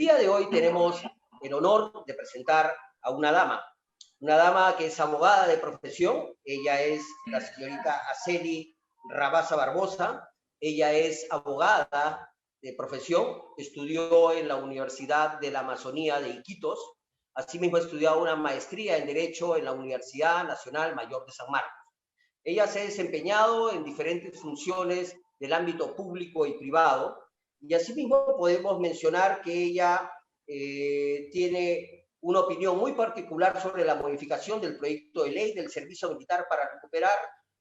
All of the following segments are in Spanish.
día de hoy tenemos el honor de presentar a una dama que es abogada de profesión. Ella es la señorita Araceli Rabasa Barbosa. Ella es abogada de profesión, estudió en la Universidad de la Amazonía de Iquitos. Asimismo, ha estudiado una maestría en Derecho en la Universidad Nacional Mayor de San Marcos. Ella se ha desempeñado en diferentes funciones del ámbito público y privado, y asimismo podemos mencionar que ella tiene una opinión muy particular sobre la modificación del proyecto de ley del servicio militar para recuperar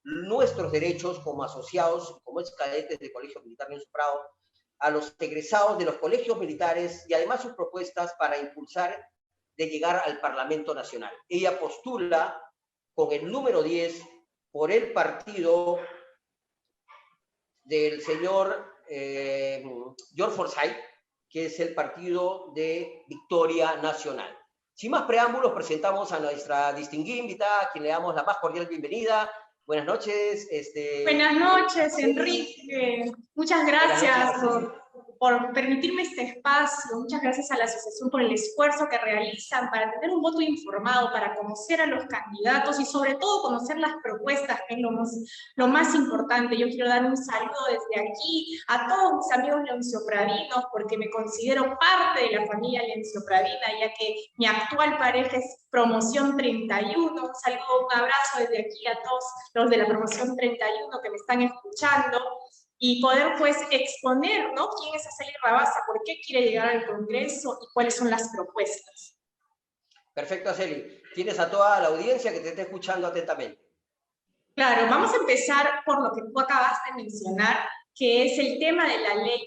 nuestros derechos como asociados, como ex cadetes del Colegio Militar Leoncio Prado, a los egresados de los colegios militares, y además sus propuestas para impulsar de llegar al Parlamento Nacional. Ella postula con el número 10 por el partido del señor George Forsyth, que es el partido de Victoria Nacional. Sin más preámbulos, presentamos a nuestra distinguida invitada, a quien le damos la más cordial bienvenida. Buenas noches. Buenas noches, Enrique. Muchas gracias por permitirme este espacio. Muchas gracias a la asociación por el esfuerzo que realizan para tener un voto informado, para conocer a los candidatos y sobre todo conocer las propuestas, que es lo más importante. Yo quiero dar un saludo desde aquí a todos mis amigos leonciopradinos, porque me considero parte de la familia leonciopradina, ya que mi actual pareja es Promoción 31. Un saludo, un abrazo desde aquí a todos los de la Promoción 31 que me están escuchando, y poder pues exponer, ¿no?, quién es Araceli Rabasa, por qué quiere llegar al Congreso y cuáles son las propuestas. Perfecto, Araceli. Tienes a toda la audiencia que te está escuchando atentamente. Claro, vamos a empezar por lo que tú acabas de mencionar, que es el tema de la ley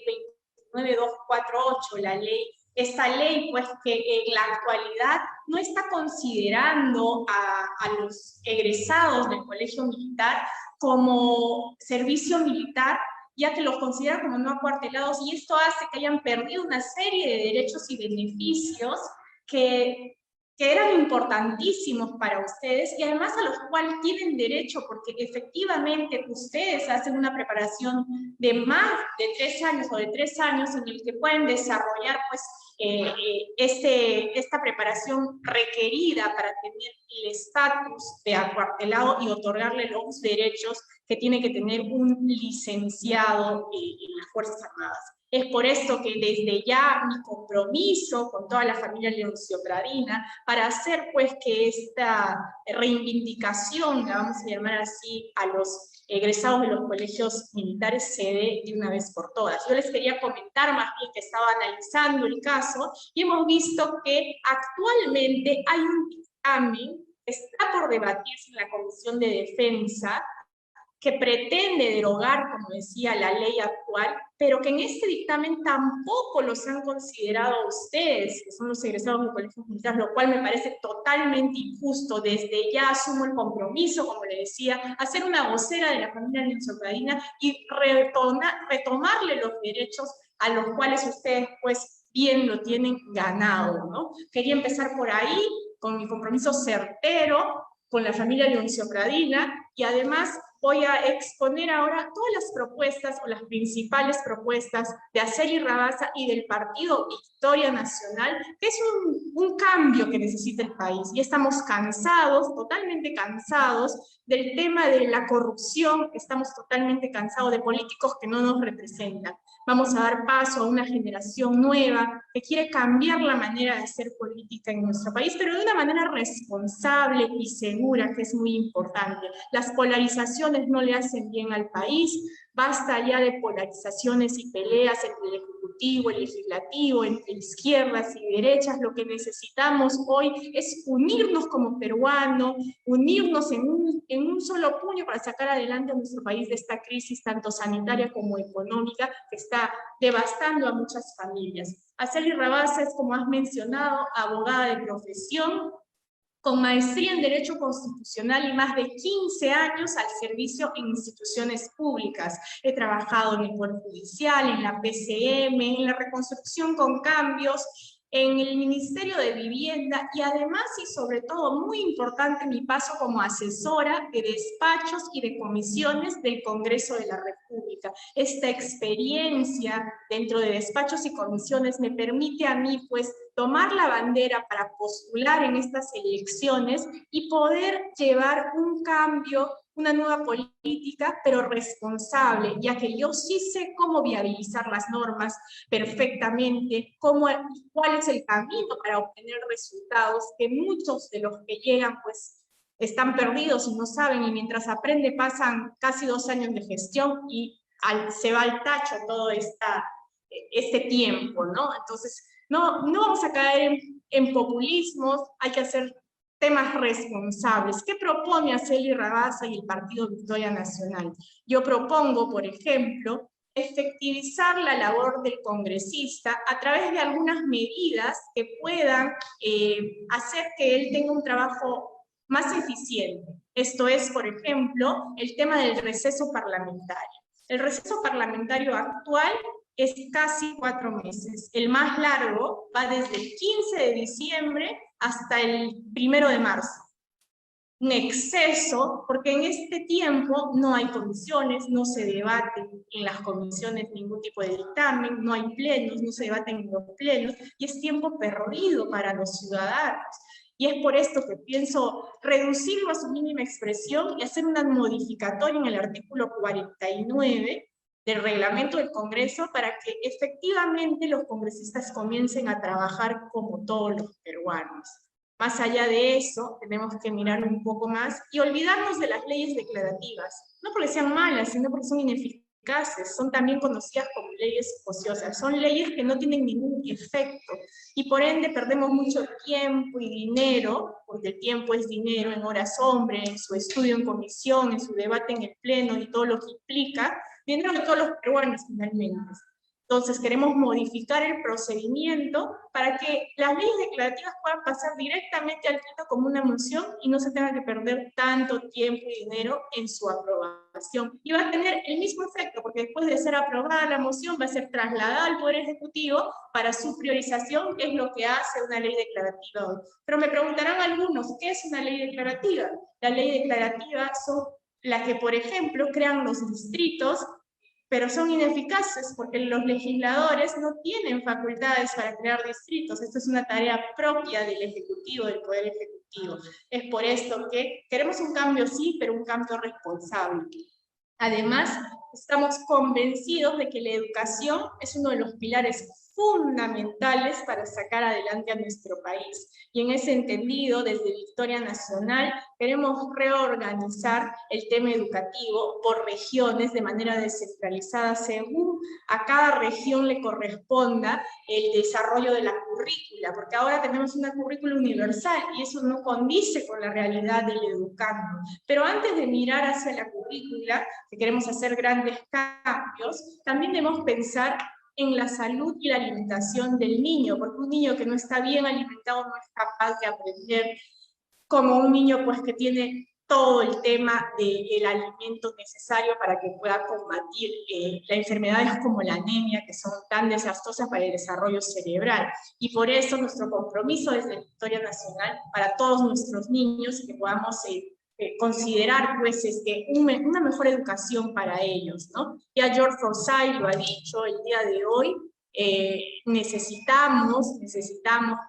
29248, esta ley pues que en la actualidad no está considerando a los egresados del colegio militar como servicio militar, ya que los considera como no acuartelados, y esto hace que hayan perdido una serie de derechos y beneficios que eran importantísimos para ustedes, y además a los cuales tienen derecho, porque efectivamente ustedes hacen una preparación de más de 3 años o de 3 años en el que pueden desarrollar pues esta preparación requerida para tener el estatus de acuartelado y otorgarle los derechos que tiene que tener un licenciado en las Fuerzas Armadas. Es por esto que desde ya mi compromiso con toda la familia leoncio-pradina para hacer pues que esta reivindicación, la vamos a llamar así, a los egresados de los colegios militares se dé de una vez por todas. Yo les quería comentar más bien que estaba analizando el caso y hemos visto que actualmente hay un dictamen que está por debatirse en la Comisión de Defensa, que pretende derogar, como decía, la ley actual, pero que en este dictamen tampoco los han considerado a ustedes, que son los egresados de colegios militares, lo cual me parece totalmente injusto. Desde ya asumo el compromiso, como le decía, hacer una vocera de la familia leonciopradiana y retomarle los derechos a los cuales ustedes, pues, bien lo tienen ganado, ¿no? Quería empezar por ahí, con mi compromiso certero con la familia leonciopradina, y además voy a exponer ahora todas las propuestas o las principales propuestas de Araceli Rabasa y del partido Victoria Nacional, que es un cambio que necesita el país. Y estamos cansados, totalmente cansados, del tema de la corrupción, estamos totalmente cansados de políticos que no nos representan. Vamos a dar paso a una generación nueva que quiere cambiar la manera de hacer política en nuestro país, pero de una manera responsable y segura, que es muy importante. Las polarizaciones no le hacen bien al país, basta ya de polarizaciones y peleas entre el Ejecutivo, el Legislativo, entre izquierdas y derechas. Lo que necesitamos hoy es unirnos como peruanos, unirnos en un solo puño para sacar adelante a nuestro país de esta crisis tanto sanitaria como económica que está devastando a muchas familias. Araceli Rabasa es, como has mencionado, abogada de profesión, con maestría en Derecho Constitucional y más de 15 años al servicio en instituciones públicas. He trabajado en el Poder Judicial, en la PCM, en la reconstrucción con cambios, en el Ministerio de Vivienda y además y sobre todo, muy importante, mi paso como asesora de despachos y de comisiones del Congreso de la República. Esta experiencia dentro de despachos y comisiones me permite a mí, pues, tomar la bandera para postular en estas elecciones y poder llevar un cambio, una nueva política, pero responsable, ya que yo sí sé cómo viabilizar las normas perfectamente, cuál es el camino para obtener resultados, que muchos de los que llegan, pues, están perdidos y no saben, y mientras aprende pasan casi 2 años de gestión y se va al tacho todo este tiempo, ¿no? Entonces, no vamos a caer en populismos, hay que hacer temas responsables. ¿Qué propone Araceli Rabasa y el Partido Victoria Nacional? Yo propongo, por ejemplo, efectivizar la labor del congresista a través de algunas medidas que puedan hacer que él tenga un trabajo más eficiente. Esto es, por ejemplo, el tema del receso parlamentario. El receso parlamentario actual es casi 4 meses. El más largo va desde el 15 de diciembre hasta el 1 de marzo. Un exceso, porque en este tiempo no hay comisiones, no se debate en las comisiones ningún tipo de dictamen, no hay plenos, no se debaten en los plenos, y es tiempo perdido para los ciudadanos. Y es por esto que pienso reducirlo a su mínima expresión y hacer una modificatoria en el artículo 49 del reglamento del Congreso para que efectivamente los congresistas comiencen a trabajar como todos los peruanos. Más allá de eso, tenemos que mirar un poco más y olvidarnos de las leyes declarativas, no porque sean malas, sino porque son ineficaces, son también conocidas como leyes ociosas, son leyes que no tienen ningún efecto, y por ende perdemos mucho tiempo y dinero, porque el tiempo es dinero en horas hombre, en su estudio en comisión, en su debate en el pleno y todo lo que implica, dinero de todos los peruanos finalmente. Entonces queremos modificar el procedimiento para que las leyes declarativas puedan pasar directamente al pleno como una moción y no se tenga que perder tanto tiempo y dinero en su aprobación. Y va a tener el mismo efecto, porque después de ser aprobada la moción va a ser trasladada al Poder Ejecutivo para su priorización, que es lo que hace una ley declarativa hoy. Pero me preguntarán algunos, ¿qué es una ley declarativa? La ley declarativa son las que, por ejemplo, crean los distritos, pero son ineficaces porque los legisladores no tienen facultades para crear distritos. Esto es una tarea propia del Ejecutivo, del Poder Ejecutivo. Es por esto que queremos un cambio sí, pero un cambio responsable. Además, estamos convencidos de que la educación es uno de los pilares fundamentales para sacar adelante a nuestro país. Y en ese entendido, desde Victoria Nacional, queremos reorganizar el tema educativo por regiones de manera descentralizada, según a cada región le corresponda el desarrollo de la currícula, porque ahora tenemos una currícula universal y eso no condice con la realidad del educando. Pero antes de mirar hacia la currícula, que queremos hacer grandes cambios, también debemos pensar en la salud y la alimentación del niño, porque un niño que no está bien alimentado no es capaz de aprender como un niño pues que tiene todo el tema del alimento necesario para que pueda combatir las enfermedades como la anemia, que son tan desastrosas para el desarrollo cerebral. Y por eso nuestro compromiso desde Victoria Nacional para todos nuestros niños, que podamos considerar pues una mejor educación para ellos, ¿no? Ya George Forsyth lo ha dicho el día de hoy, necesitamos,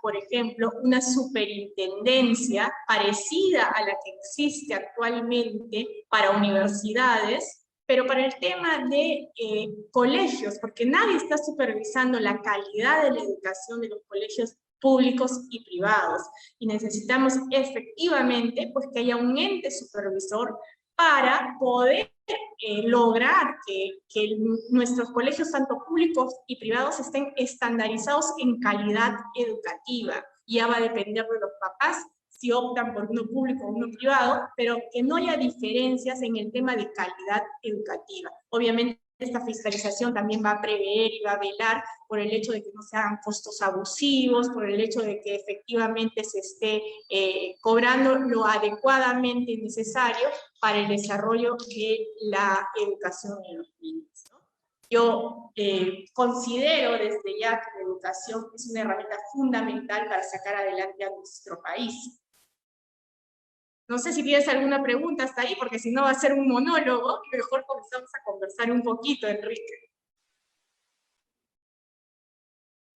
por ejemplo, una superintendencia parecida a la que existe actualmente para universidades, pero para el tema de colegios, porque nadie está supervisando la calidad de la educación de los colegios públicos y privados, y necesitamos efectivamente pues que haya un ente supervisor para poder lograr que nuestros colegios, tanto públicos y privados, estén estandarizados en calidad educativa. Ya va a depender de los papás si optan por uno público o uno privado, pero que no haya diferencias en el tema de calidad educativa. Obviamente, esta fiscalización también va a prever y va a velar por el hecho de que no se hagan costos abusivos, por el hecho de que efectivamente se esté cobrando lo adecuadamente necesario para el desarrollo de la educación de los niños, ¿no? Yo considero desde ya que la educación es una herramienta fundamental para sacar adelante a nuestro país. No sé si tienes alguna pregunta hasta ahí, porque si no va a ser un monólogo, y mejor comenzamos a conversar un poquito, Enrique.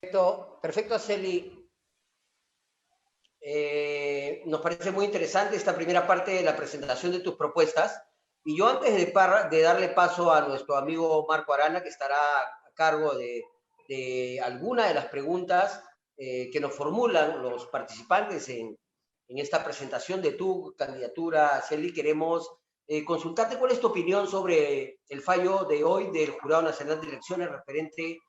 Perfecto, Araceli. Nos parece muy interesante esta primera parte de la presentación de tus propuestas. Y yo antes de darle paso a nuestro amigo Marco Arana, que estará a cargo de alguna de las preguntas que nos formulan los participantes en esta presentación de tu candidatura, Araceli, queremos consultarte cuál es tu opinión sobre el fallo de hoy del Jurado Nacional de Elecciones referente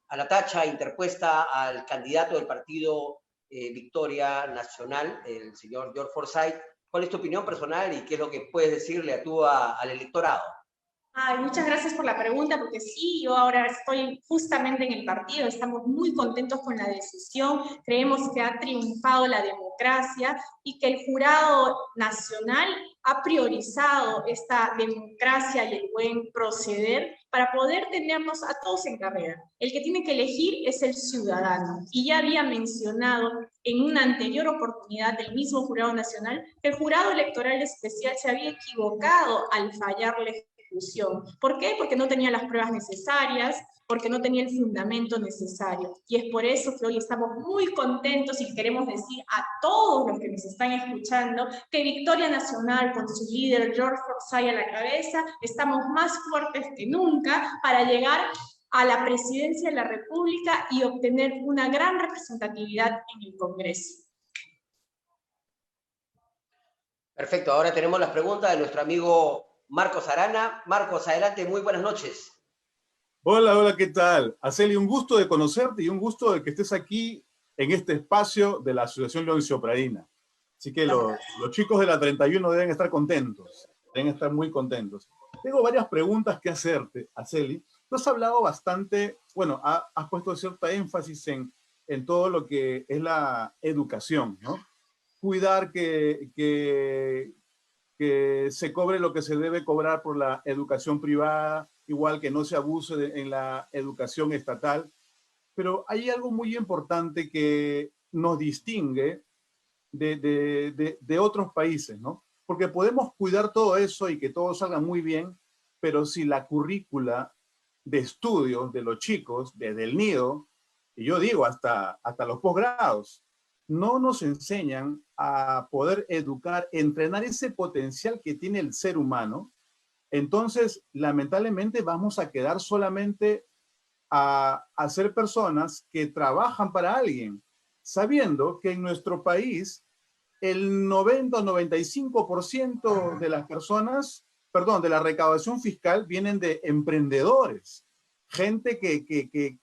a la tacha interpuesta al candidato del partido Victoria Nacional, el señor George Forsyth. ¿Cuál es tu opinión personal y qué es lo que puedes decirle al electorado? Ay, muchas gracias por la pregunta, porque sí, yo ahora estoy justamente en el partido, estamos muy contentos con la decisión, creemos que ha triunfado la democracia y que el Jurado Nacional ha priorizado esta democracia y el buen proceder para poder tenernos a todos en carrera. El que tiene que elegir es el ciudadano, y ya había mencionado en una anterior oportunidad del mismo Jurado Nacional que el Jurado Electoral Especial se había equivocado al fallarle. ¿Por qué? Porque no tenía las pruebas necesarias, porque no tenía el fundamento necesario. Y es por eso que hoy estamos muy contentos y queremos decir a todos los que nos están escuchando que Victoria Nacional, con su líder George Forsyth a la cabeza, estamos más fuertes que nunca para llegar a la presidencia de la República y obtener una gran representatividad en el Congreso. Perfecto, ahora tenemos las preguntas de nuestro amigo Marcos Arana. Marcos, adelante, muy buenas noches. Hola, hola, ¿qué tal? Araceli, un gusto de conocerte y un gusto de que estés aquí en este espacio de la Asociación Leoncio Pradina. Así que los chicos de la 31 deben estar contentos, deben estar muy contentos. Tengo varias preguntas que hacerte, Araceli. Tú has hablado bastante, bueno, has puesto cierta énfasis en todo lo que es la educación, ¿no? Cuidar que se cobre lo que se debe cobrar por la educación privada, igual que no se abuse en la educación estatal. Pero hay algo muy importante que nos distingue de otros países, ¿no? Porque podemos cuidar todo eso y que todo salga muy bien, pero si la currícula de estudios de los chicos, desde el nido, y yo digo hasta los posgrados, no nos enseñan a poder educar, entrenar ese potencial que tiene el ser humano, entonces lamentablemente vamos a quedar solamente a ser personas que trabajan para alguien, sabiendo que en nuestro país el 90 o 95% de las personas, perdón, de la recaudación fiscal vienen de emprendedores, gente que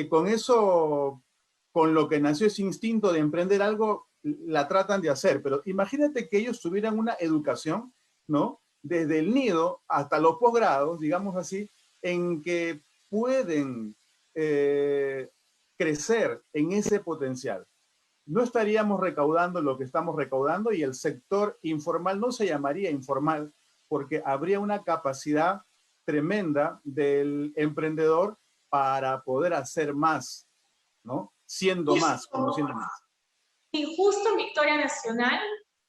con eso, con lo que nació ese instinto de emprender algo, la tratan de hacer. Pero imagínate que ellos tuvieran una educación, ¿no? Desde el nido hasta los posgrados, digamos así, en que pueden crecer en ese potencial. No estaríamos recaudando lo que estamos recaudando y el sector informal no se llamaría informal porque habría una capacidad tremenda del emprendedor para poder hacer más, ¿no? Siendo más, conociendo más. Y justo en Victoria Nacional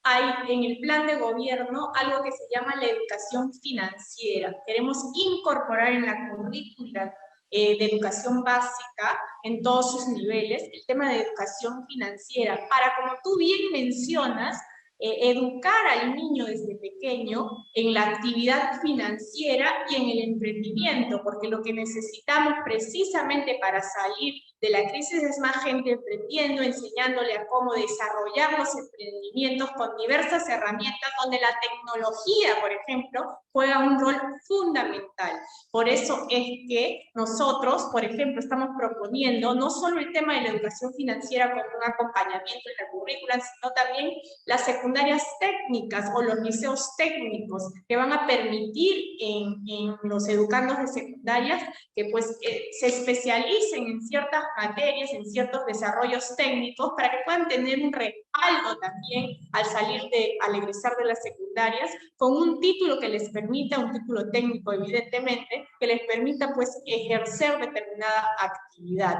hay en el plan de gobierno algo que se llama la educación financiera. Queremos incorporar en la currícula de educación básica en todos sus niveles el tema de educación financiera para, como tú bien mencionas, educar al niño desde pequeño en la actividad financiera y en el emprendimiento, porque lo que necesitamos precisamente para salir de la crisis es más gente emprendiendo, enseñándole a cómo desarrollar los emprendimientos con diversas herramientas donde la tecnología, por ejemplo, juega un rol fundamental. Por eso es que nosotros, por ejemplo, estamos proponiendo no solo el tema de la educación financiera como un acompañamiento en la currícula, sino también las secundarias técnicas o los liceos técnicos que van a permitir en los educandos de secundarias que pues se especialicen en ciertas materias, en ciertos desarrollos técnicos, para que puedan tener un respaldo también al egresar de las secundarias, con un título que les permita, un título técnico evidentemente, que les permita pues ejercer determinada actividad.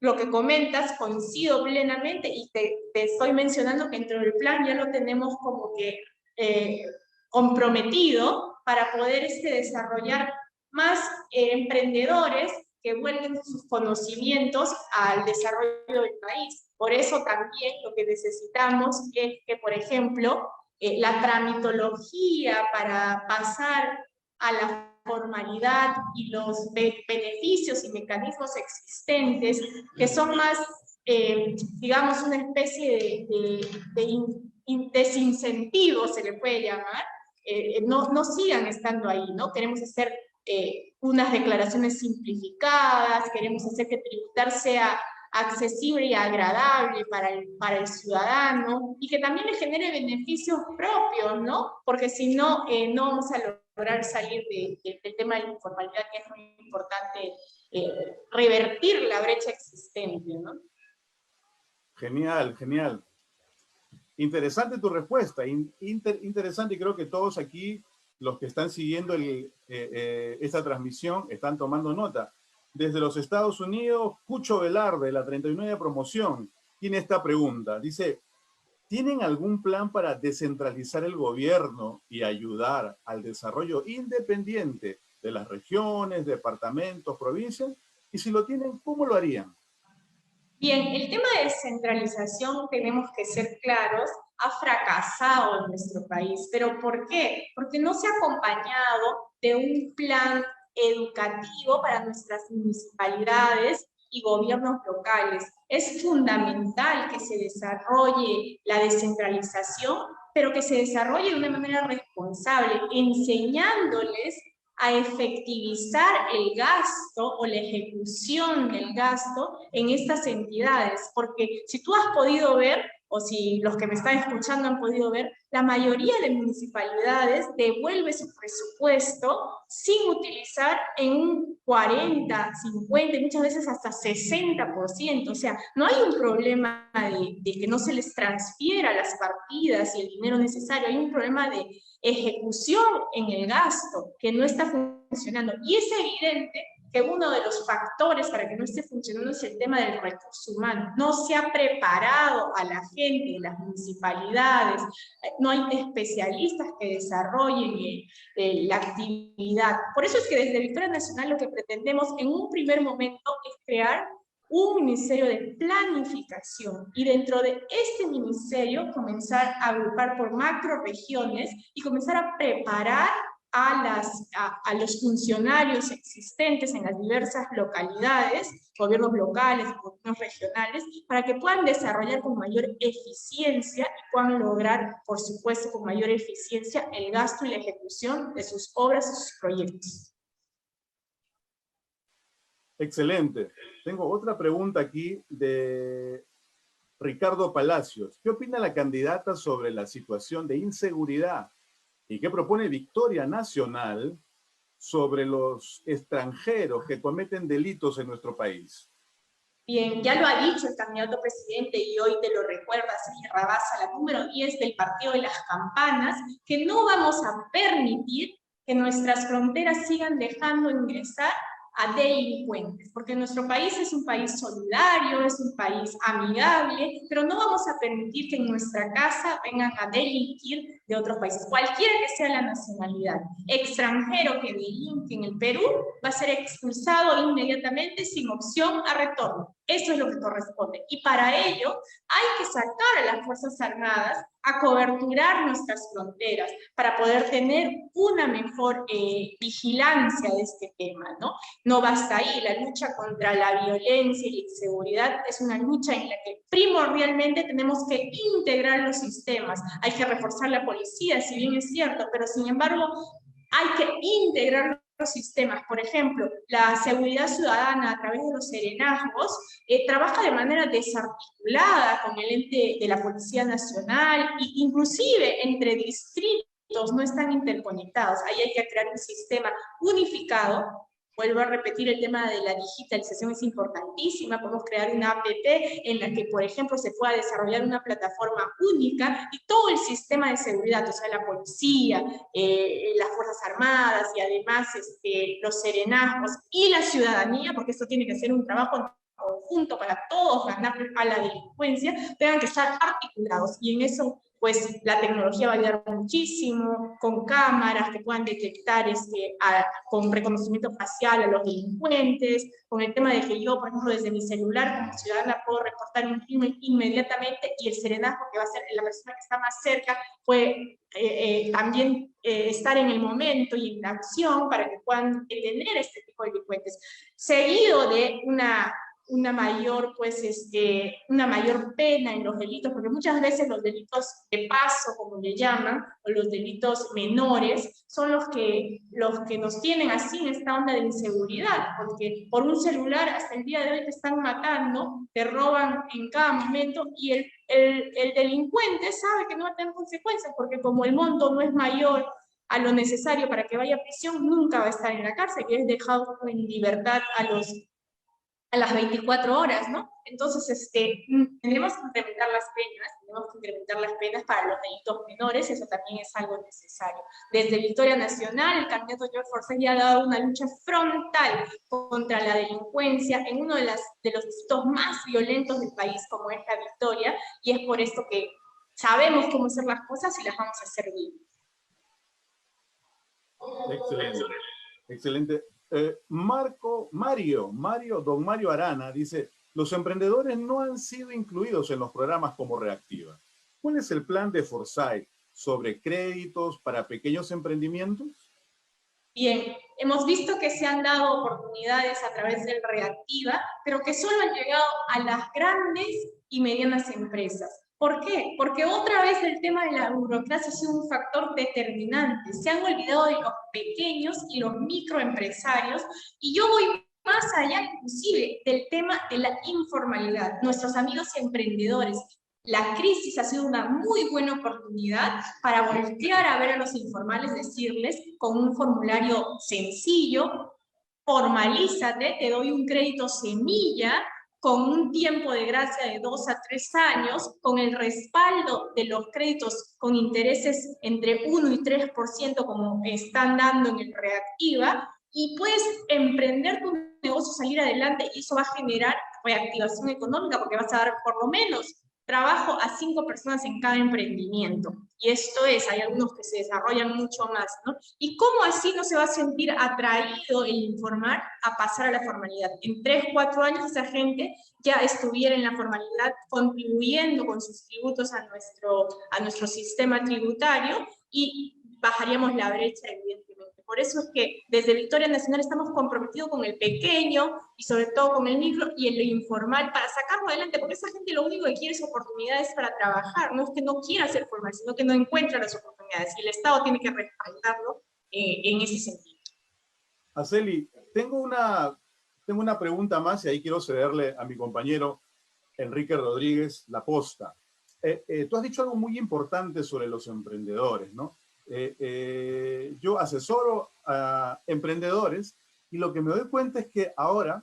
Lo que comentas, coincido plenamente, y te estoy mencionando que dentro del plan ya lo tenemos como que comprometido para poder desarrollar más emprendedores que vuelven sus conocimientos al desarrollo del país. Por eso también lo que necesitamos es que, por ejemplo, la tramitología para pasar a la formalidad y los beneficios y mecanismos existentes, que son más, digamos, una especie de desincentivo, se le puede llamar, no sigan estando ahí, ¿no? Queremos hacer unas declaraciones simplificadas, queremos hacer que tributar sea accesible y agradable para el ciudadano, y que también le genere beneficios propios, ¿no? Porque si no, no vamos a lograr salir del tema de la informalidad, que es muy importante revertir la brecha existente, ¿no? Genial, genial. Interesante tu respuesta, interesante, y creo que todos aquí, los que están siguiendo esta transmisión, están tomando nota. Desde los Estados Unidos, Cucho Velarde, la 39 promoción, tiene esta pregunta. Dice, ¿tienen algún plan para descentralizar el gobierno y ayudar al desarrollo independiente de las regiones, departamentos, provincias? Y si lo tienen, ¿cómo lo harían? Bien, el tema de descentralización, tenemos que ser claros, ha fracasado en nuestro país. ¿Pero por qué? Porque no se ha acompañado de un plan educativo para nuestras municipalidades y gobiernos locales. Es fundamental que se desarrolle la descentralización, pero que se desarrolle de una manera responsable, enseñándoles a efectivizar el gasto o la ejecución del gasto en estas entidades, porque si tú has podido ver, o si los que me están escuchando han podido ver, la mayoría de municipalidades devuelve su presupuesto sin utilizar en un 40, 50, y muchas veces hasta 60%. O sea, no hay un problema de que no se les transfiera las partidas y el dinero necesario, hay un problema de ejecución en el gasto que no está funcionando. Y es evidente que uno de los factores para que no esté funcionando es el tema del recurso humano. No se ha preparado a la gente, las municipalidades, no hay especialistas que desarrollen la actividad. Por eso es que desde Victoria Nacional lo que pretendemos en un primer momento es crear un ministerio de planificación, y dentro de este ministerio comenzar a agrupar por macroregiones y comenzar a preparar a los funcionarios existentes en las diversas localidades, gobiernos locales, gobiernos regionales, para que puedan desarrollar con mayor eficiencia y puedan lograr, por supuesto, con mayor eficiencia el gasto y la ejecución de sus obras y sus proyectos. Excelente. Tengo otra pregunta aquí de Ricardo Palacios. ¿Qué opina la candidata sobre la situación de inseguridad y qué propone Victoria Nacional sobre los extranjeros que cometen delitos en nuestro país? Bien, ya lo ha dicho el candidato presidente y hoy te lo recuerda Sergio Rabasa, la número 10 del Partido de las Campanas, que no vamos a permitir que nuestras fronteras sigan dejando ingresar a delincuentes, porque nuestro país es un país solidario, es un país amigable, pero no vamos a permitir que en nuestra casa vengan a delinquir de otros países, cualquiera que sea la nacionalidad. Extranjero que delinque en el Perú va a ser expulsado inmediatamente sin opción a retorno. Eso es lo que corresponde. Y para ello hay que sacar a las Fuerzas Armadas a coberturar nuestras fronteras para poder tener una mejor vigilancia de este tema, ¿no? No basta ahí, la lucha contra la violencia y la inseguridad es una lucha en la que primordialmente tenemos que integrar los sistemas. Hay que reforzar la policía, si bien es cierto, pero sin embargo hay que integrar los sistemas. Por ejemplo, la seguridad ciudadana a través de los serenazgos trabaja de manera desarticulada con el ente de la Policía Nacional e inclusive entre distritos no están interconectados. Ahí hay que crear un sistema unificado Vuelvo a repetir, el tema de la digitalización es importantísima. Podemos crear una app en la que, por ejemplo, se pueda desarrollar una plataforma única y todo el sistema de seguridad, o sea, la policía, las Fuerzas Armadas y además los serenazgos y la ciudadanía, porque esto tiene que ser un trabajo en conjunto para todos ganar a la delincuencia, tengan que estar articulados. Y en eso, pues, la tecnología va a ayudar muchísimo, con cámaras que puedan detectar con reconocimiento facial a los delincuentes, con el tema de que yo, por ejemplo, desde mi celular como ciudadana puedo reportar un crimen inmediatamente, y el serenazgo, que va a ser la persona que está más cerca, puede también estar en el momento y en la acción para que puedan detener este tipo de delincuentes, seguido de una mayor pena en los delitos, porque muchas veces los delitos de paso, como le llaman, o los delitos menores, son los que nos tienen así en esta onda de inseguridad, porque por un celular hasta el día de hoy te están matando, te roban en cada momento, y el delincuente sabe que no va a tener consecuencias, porque como el monto no es mayor a lo necesario para que vaya a prisión, nunca va a estar en la cárcel, que es dejado en libertad a las 24 horas, ¿no? Entonces, tenemos que incrementar las penas para los delitos menores, eso también es algo necesario. Desde Victoria Nacional, el candidato George Forsyth ya ha dado una lucha frontal contra la delincuencia en uno de los distritos más violentos del país, como es la Victoria, y es por esto que sabemos cómo hacer las cosas y las vamos a hacer bien. Excelente, excelente. Don Mario Arana dice, los emprendedores no han sido incluidos en los programas como Reactiva. ¿Cuál es el plan de Forsyth sobre créditos para pequeños emprendimientos? Bien, hemos visto que se han dado oportunidades a través del Reactiva, pero que solo han llegado a las grandes y medianas empresas. ¿Por qué? Porque otra vez el tema de la burocracia ha sido un factor determinante. Se han olvidado de los pequeños y los microempresarios, y yo voy más allá inclusive del tema de la informalidad. Nuestros amigos emprendedores, la crisis ha sido una muy buena oportunidad para voltear a ver a los informales, decirles con un formulario sencillo, formalízate, te doy un crédito semilla, con un tiempo de gracia de 2 a 3 años, con el respaldo de los créditos con intereses entre 1 y 3%, como están dando en el Reactiva, y puedes emprender tu negocio, salir adelante, y eso va a generar reactivación económica, porque vas a dar por lo menos trabajo a 5 personas en cada emprendimiento. Y esto hay algunos que se desarrollan mucho más, ¿no? ¿Y cómo así no se va a sentir atraído el informar a pasar a la formalidad? En 3, 4 años esa gente ya estuviera en la formalidad, contribuyendo con sus tributos a nuestro sistema tributario, y bajaríamos la brecha, evidentemente. Por eso es que desde Victoria Nacional estamos comprometidos con el pequeño y sobre todo con el micro y el informal, para sacarlo adelante, porque esa gente lo único que quiere es oportunidades para trabajar. No es que no quiera ser formal, sino que no encuentra las oportunidades, y el Estado tiene que respaldarlo en ese sentido. Araceli, tengo una pregunta más, y ahí quiero cederle a mi compañero Enrique Rodríguez la posta. Tú has dicho algo muy importante sobre los emprendedores, ¿no? Yo asesoro a emprendedores, y lo que me doy cuenta es que ahora,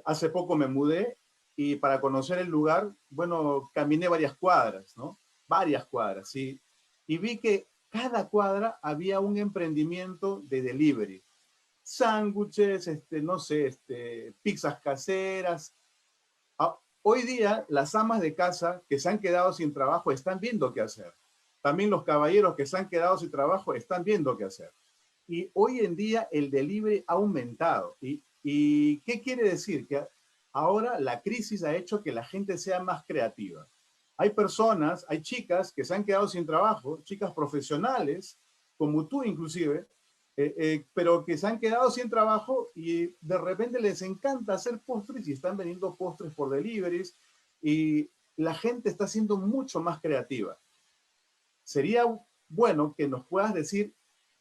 hace poco me mudé, y para conocer el lugar, bueno, caminé varias cuadras, ¿no? Varias cuadras, ¿sí? Y vi que cada cuadra había un emprendimiento de delivery. Sándwiches, no sé, pizzas caseras. Hoy día, las amas de casa que se han quedado sin trabajo están viendo qué hacer. También los caballeros que se han quedado sin trabajo están viendo qué hacer. Y hoy en día el delivery ha aumentado. ¿Y qué quiere decir? Que ahora la crisis ha hecho que la gente sea más creativa. Hay personas, hay chicas que se han quedado sin trabajo, chicas profesionales, como tú inclusive, pero que se han quedado sin trabajo, y de repente les encanta hacer postres y están vendiendo postres por deliveries, y la gente está siendo mucho más creativa. Sería bueno que nos puedas decir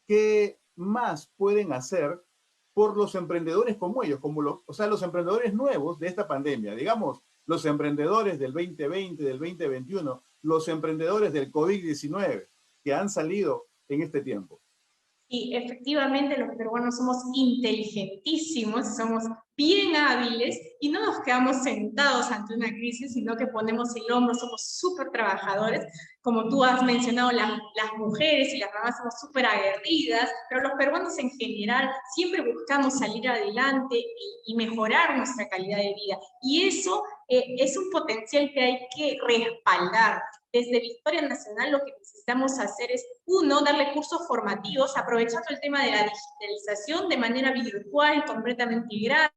qué más pueden hacer por los emprendedores como ellos, o sea, los emprendedores nuevos de esta pandemia, digamos, los emprendedores del 2020, del 2021, los emprendedores del COVID-19 que han salido en este tiempo. Y efectivamente los peruanos somos inteligentísimos, somos bien hábiles y no nos quedamos sentados ante una crisis, sino que ponemos el hombro, somos súper trabajadores. Como tú has mencionado, las mujeres y las mamás somos súper aguerridas, pero los peruanos en general siempre buscamos salir adelante y mejorar nuestra calidad de vida. Y eso es un potencial que hay que respaldar. Desde Victoria Nacional lo que necesitamos hacer es, uno, darle cursos formativos, aprovechando el tema de la digitalización de manera virtual, completamente gratis,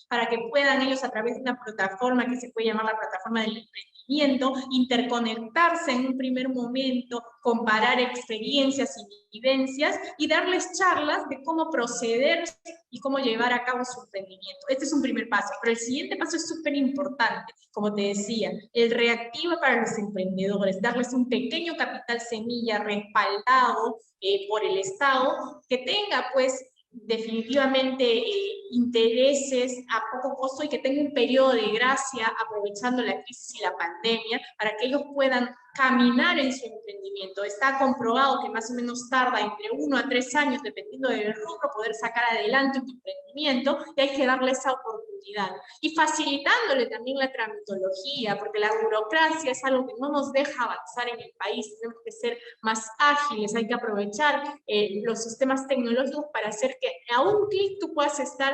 para que puedan ellos a través de una plataforma que se puede llamar la plataforma del emprendimiento, interconectarse en un primer momento, comparar experiencias y vivencias y darles charlas de cómo proceder y cómo llevar a cabo su emprendimiento. Este es un primer paso, pero el siguiente paso es súper importante, como te decía, el reactivo para los emprendedores, darles un pequeño capital semilla respaldado por el Estado, que tenga pues definitivamente intereses a poco costo y que tenga un periodo de gracia aprovechando la crisis y la pandemia para que ellos puedan caminar en su emprendimiento. Está comprobado que más o menos tarda entre 1 a 3 años, dependiendo del rubro, poder sacar adelante un emprendimiento y hay que darle esa oportunidad. Y facilitándole también la tramitología, porque la burocracia es algo que no nos deja avanzar en el país, tenemos que ser más ágiles, hay que aprovechar los sistemas tecnológicos para hacer que a un clic tú puedas estar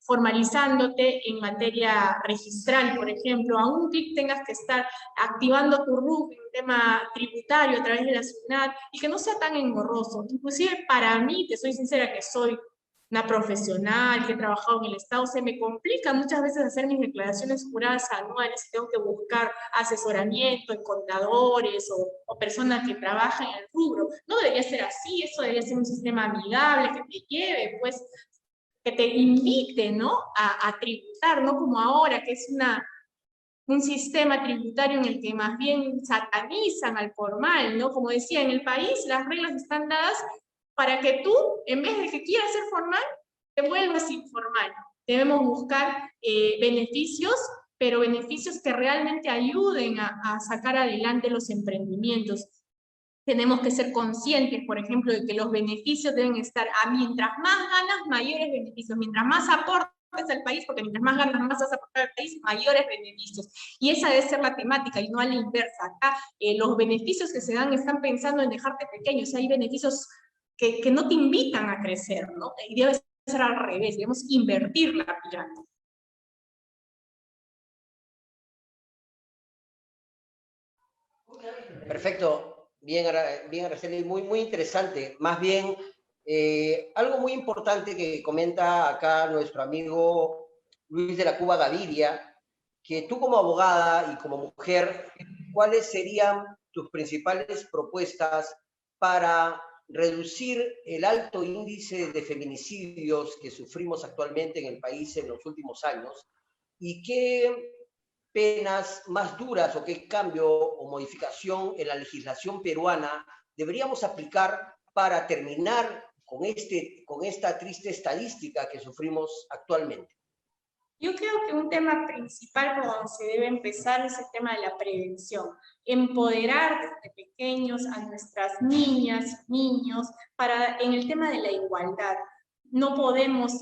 formalizándote en materia registral, por ejemplo, a un clic tengas que estar activando tu RUC en un tema tributario a través de la SUNAT, y que no sea tan engorroso. Inclusive para mí, te soy sincera que soy una profesional, que he trabajado en el Estado, se me complica muchas veces hacer mis declaraciones juradas anuales y tengo que buscar asesoramiento en contadores o personas que trabajan en el rubro. No debería ser así, eso debería ser un sistema amigable que te lleve, pues, que te invite, ¿no?, a tributar, no como ahora, que es un sistema tributario en el que más bien satanizan al formal, ¿no? Como decía, en el país las reglas están dadas para que tú, en vez de que quieras ser formal, te vuelvas informal. Debemos buscar beneficios, pero beneficios que realmente ayuden a sacar adelante los emprendimientos. Tenemos que ser conscientes, por ejemplo, de que los beneficios deben estar a mientras más ganas, mayores beneficios, mientras más aportes al país, porque mientras más ganas, más vas a aportar al país, mayores beneficios. Y esa debe ser la temática y no a la inversa. Acá los beneficios que se dan están pensando en dejarte pequeño, o sea, hay beneficios que no te invitan a crecer, ¿no? Y debe ser al revés, debemos invertir la pirámide. Perfecto. Bien, Araceli, muy interesante. Más bien, algo muy importante que comenta acá nuestro amigo Luis de la Cuba Gaviria, que tú como abogada y como mujer, ¿cuáles serían tus principales propuestas para reducir el alto índice de feminicidios que sufrimos actualmente en el país en los últimos años? ¿Y qué penas más duras o qué cambio o modificación en la legislación peruana deberíamos aplicar para terminar con esta triste estadística que sufrimos actualmente? Yo creo que un tema principal por donde se debe empezar es el tema de la prevención. Empoderar desde pequeños a nuestras niñas, niños, en el tema de la igualdad. No podemos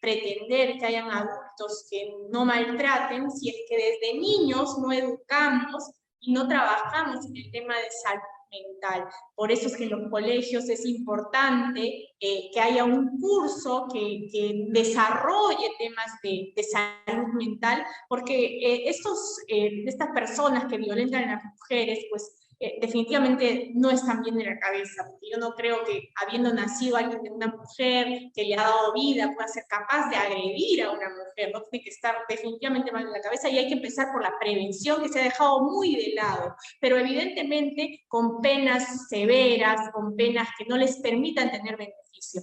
pretender que hayan adultos que no maltraten si es que desde niños no educamos y no trabajamos en el tema de salud mental. Por eso es que en los colegios es importante que haya un curso que desarrolle temas de salud mental, porque estas personas que violentan a las mujeres, pues definitivamente no están bien de la cabeza, porque yo no creo que habiendo nacido alguien de una mujer que le ha dado vida pueda ser capaz de agredir a una mujer, no tiene que estar definitivamente mal de la cabeza, y hay que empezar por la prevención, que se ha dejado muy de lado, pero evidentemente con penas severas, con penas que no les permitan tener beneficio.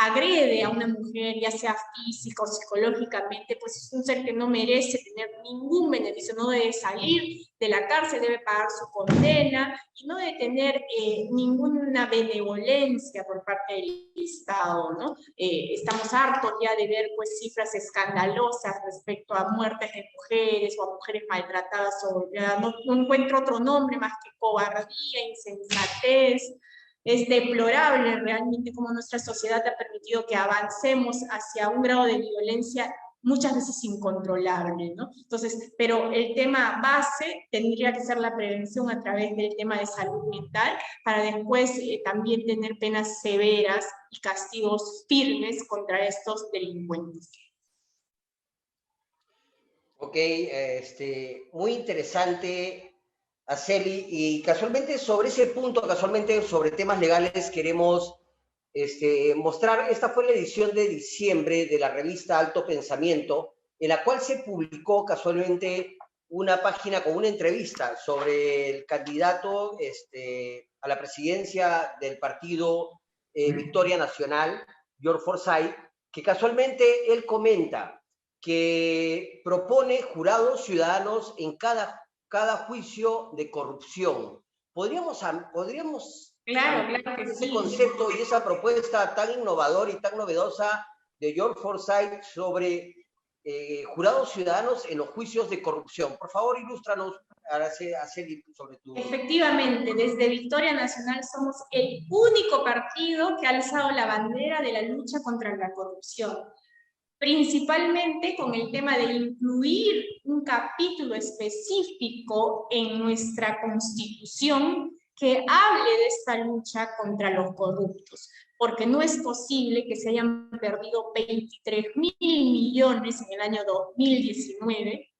agrede a una mujer, ya sea física o psicológicamente, pues es un ser que no merece tener ningún beneficio, no debe salir de la cárcel, debe pagar su condena y no debe tener ninguna benevolencia por parte del Estado, ¿no? Estamos hartos ya de ver pues cifras escandalosas respecto a muertes de mujeres o a mujeres maltratadas, o ya no encuentro otro nombre más que cobardía, insensatez. Es deplorable realmente cómo nuestra sociedad ha permitido que avancemos hacia un grado de violencia muchas veces incontrolable, ¿no? Entonces, pero el tema base tendría que ser la prevención a través del tema de salud mental, para después también tener penas severas y castigos firmes contra estos delincuentes. Ok, muy interesante, Araceli, y casualmente sobre ese punto, casualmente sobre temas legales, queremos mostrar, esta fue la edición de diciembre de la revista Alto Pensamiento, en la cual se publicó casualmente una página con una entrevista sobre el candidato a la presidencia del partido Victoria Nacional, George Forsyth, que casualmente él comenta que propone jurados ciudadanos en cada juicio de corrupción. ¿Podríamos Claro que ese sí. concepto y esa propuesta tan innovadora y tan novedosa de George Forsyth sobre jurados ciudadanos en los juicios de corrupción? Por favor, ilústranos, Araceli, sobre tu... Efectivamente, desde Victoria Nacional somos el único partido que ha alzado la bandera de la lucha contra la corrupción, principalmente con el tema de incluir un capítulo específico en nuestra Constitución que hable de esta lucha contra los corruptos, porque no es posible que se hayan perdido 23.000 millones en el año 2019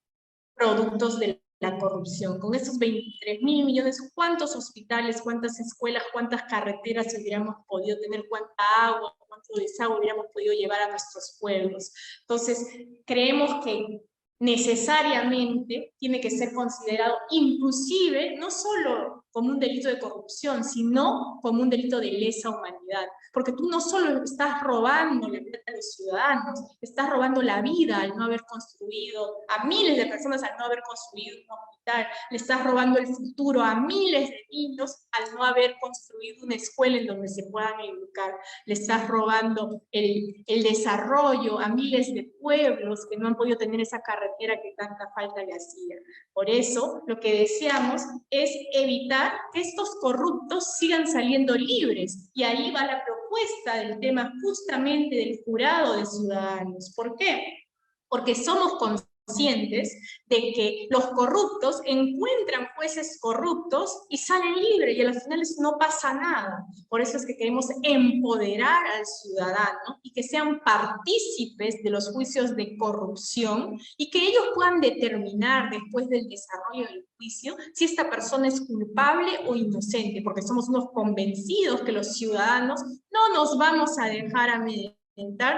productos de la corrupción. Con esos 23.000 millones, ¿cuántos hospitales, cuántas escuelas, cuántas carreteras hubiéramos podido tener, cuánta agua, cuánto desagüe hubiéramos podido llevar a nuestros pueblos? Entonces, creemos que necesariamente tiene que ser considerado inclusive no solo como un delito de corrupción, sino como un delito de lesa humanidad, porque tú no solo estás robando la plata de los ciudadanos, estás robando la vida al no haber construido, a miles de personas al no haber construido un hospital, le estás robando el futuro a miles de niños al no haber construido una escuela en donde se puedan educar, le estás robando el desarrollo a miles de pueblos que no han podido tener esa carretera que tanta falta le hacía. Por eso, lo que deseamos es evitar que estos corruptos sigan saliendo libres, y ahí va la propuesta del tema justamente del jurado de ciudadanos. ¿Por qué? Porque somos conscientes de que los corruptos encuentran jueces corruptos y salen libres, y a las finales no pasa nada. Por eso es que queremos empoderar al ciudadano y que sean partícipes de los juicios de corrupción, y que ellos puedan determinar después del desarrollo del juicio si esta persona es culpable o inocente, porque somos unos convencidos que los ciudadanos no nos vamos a dejar amedrentar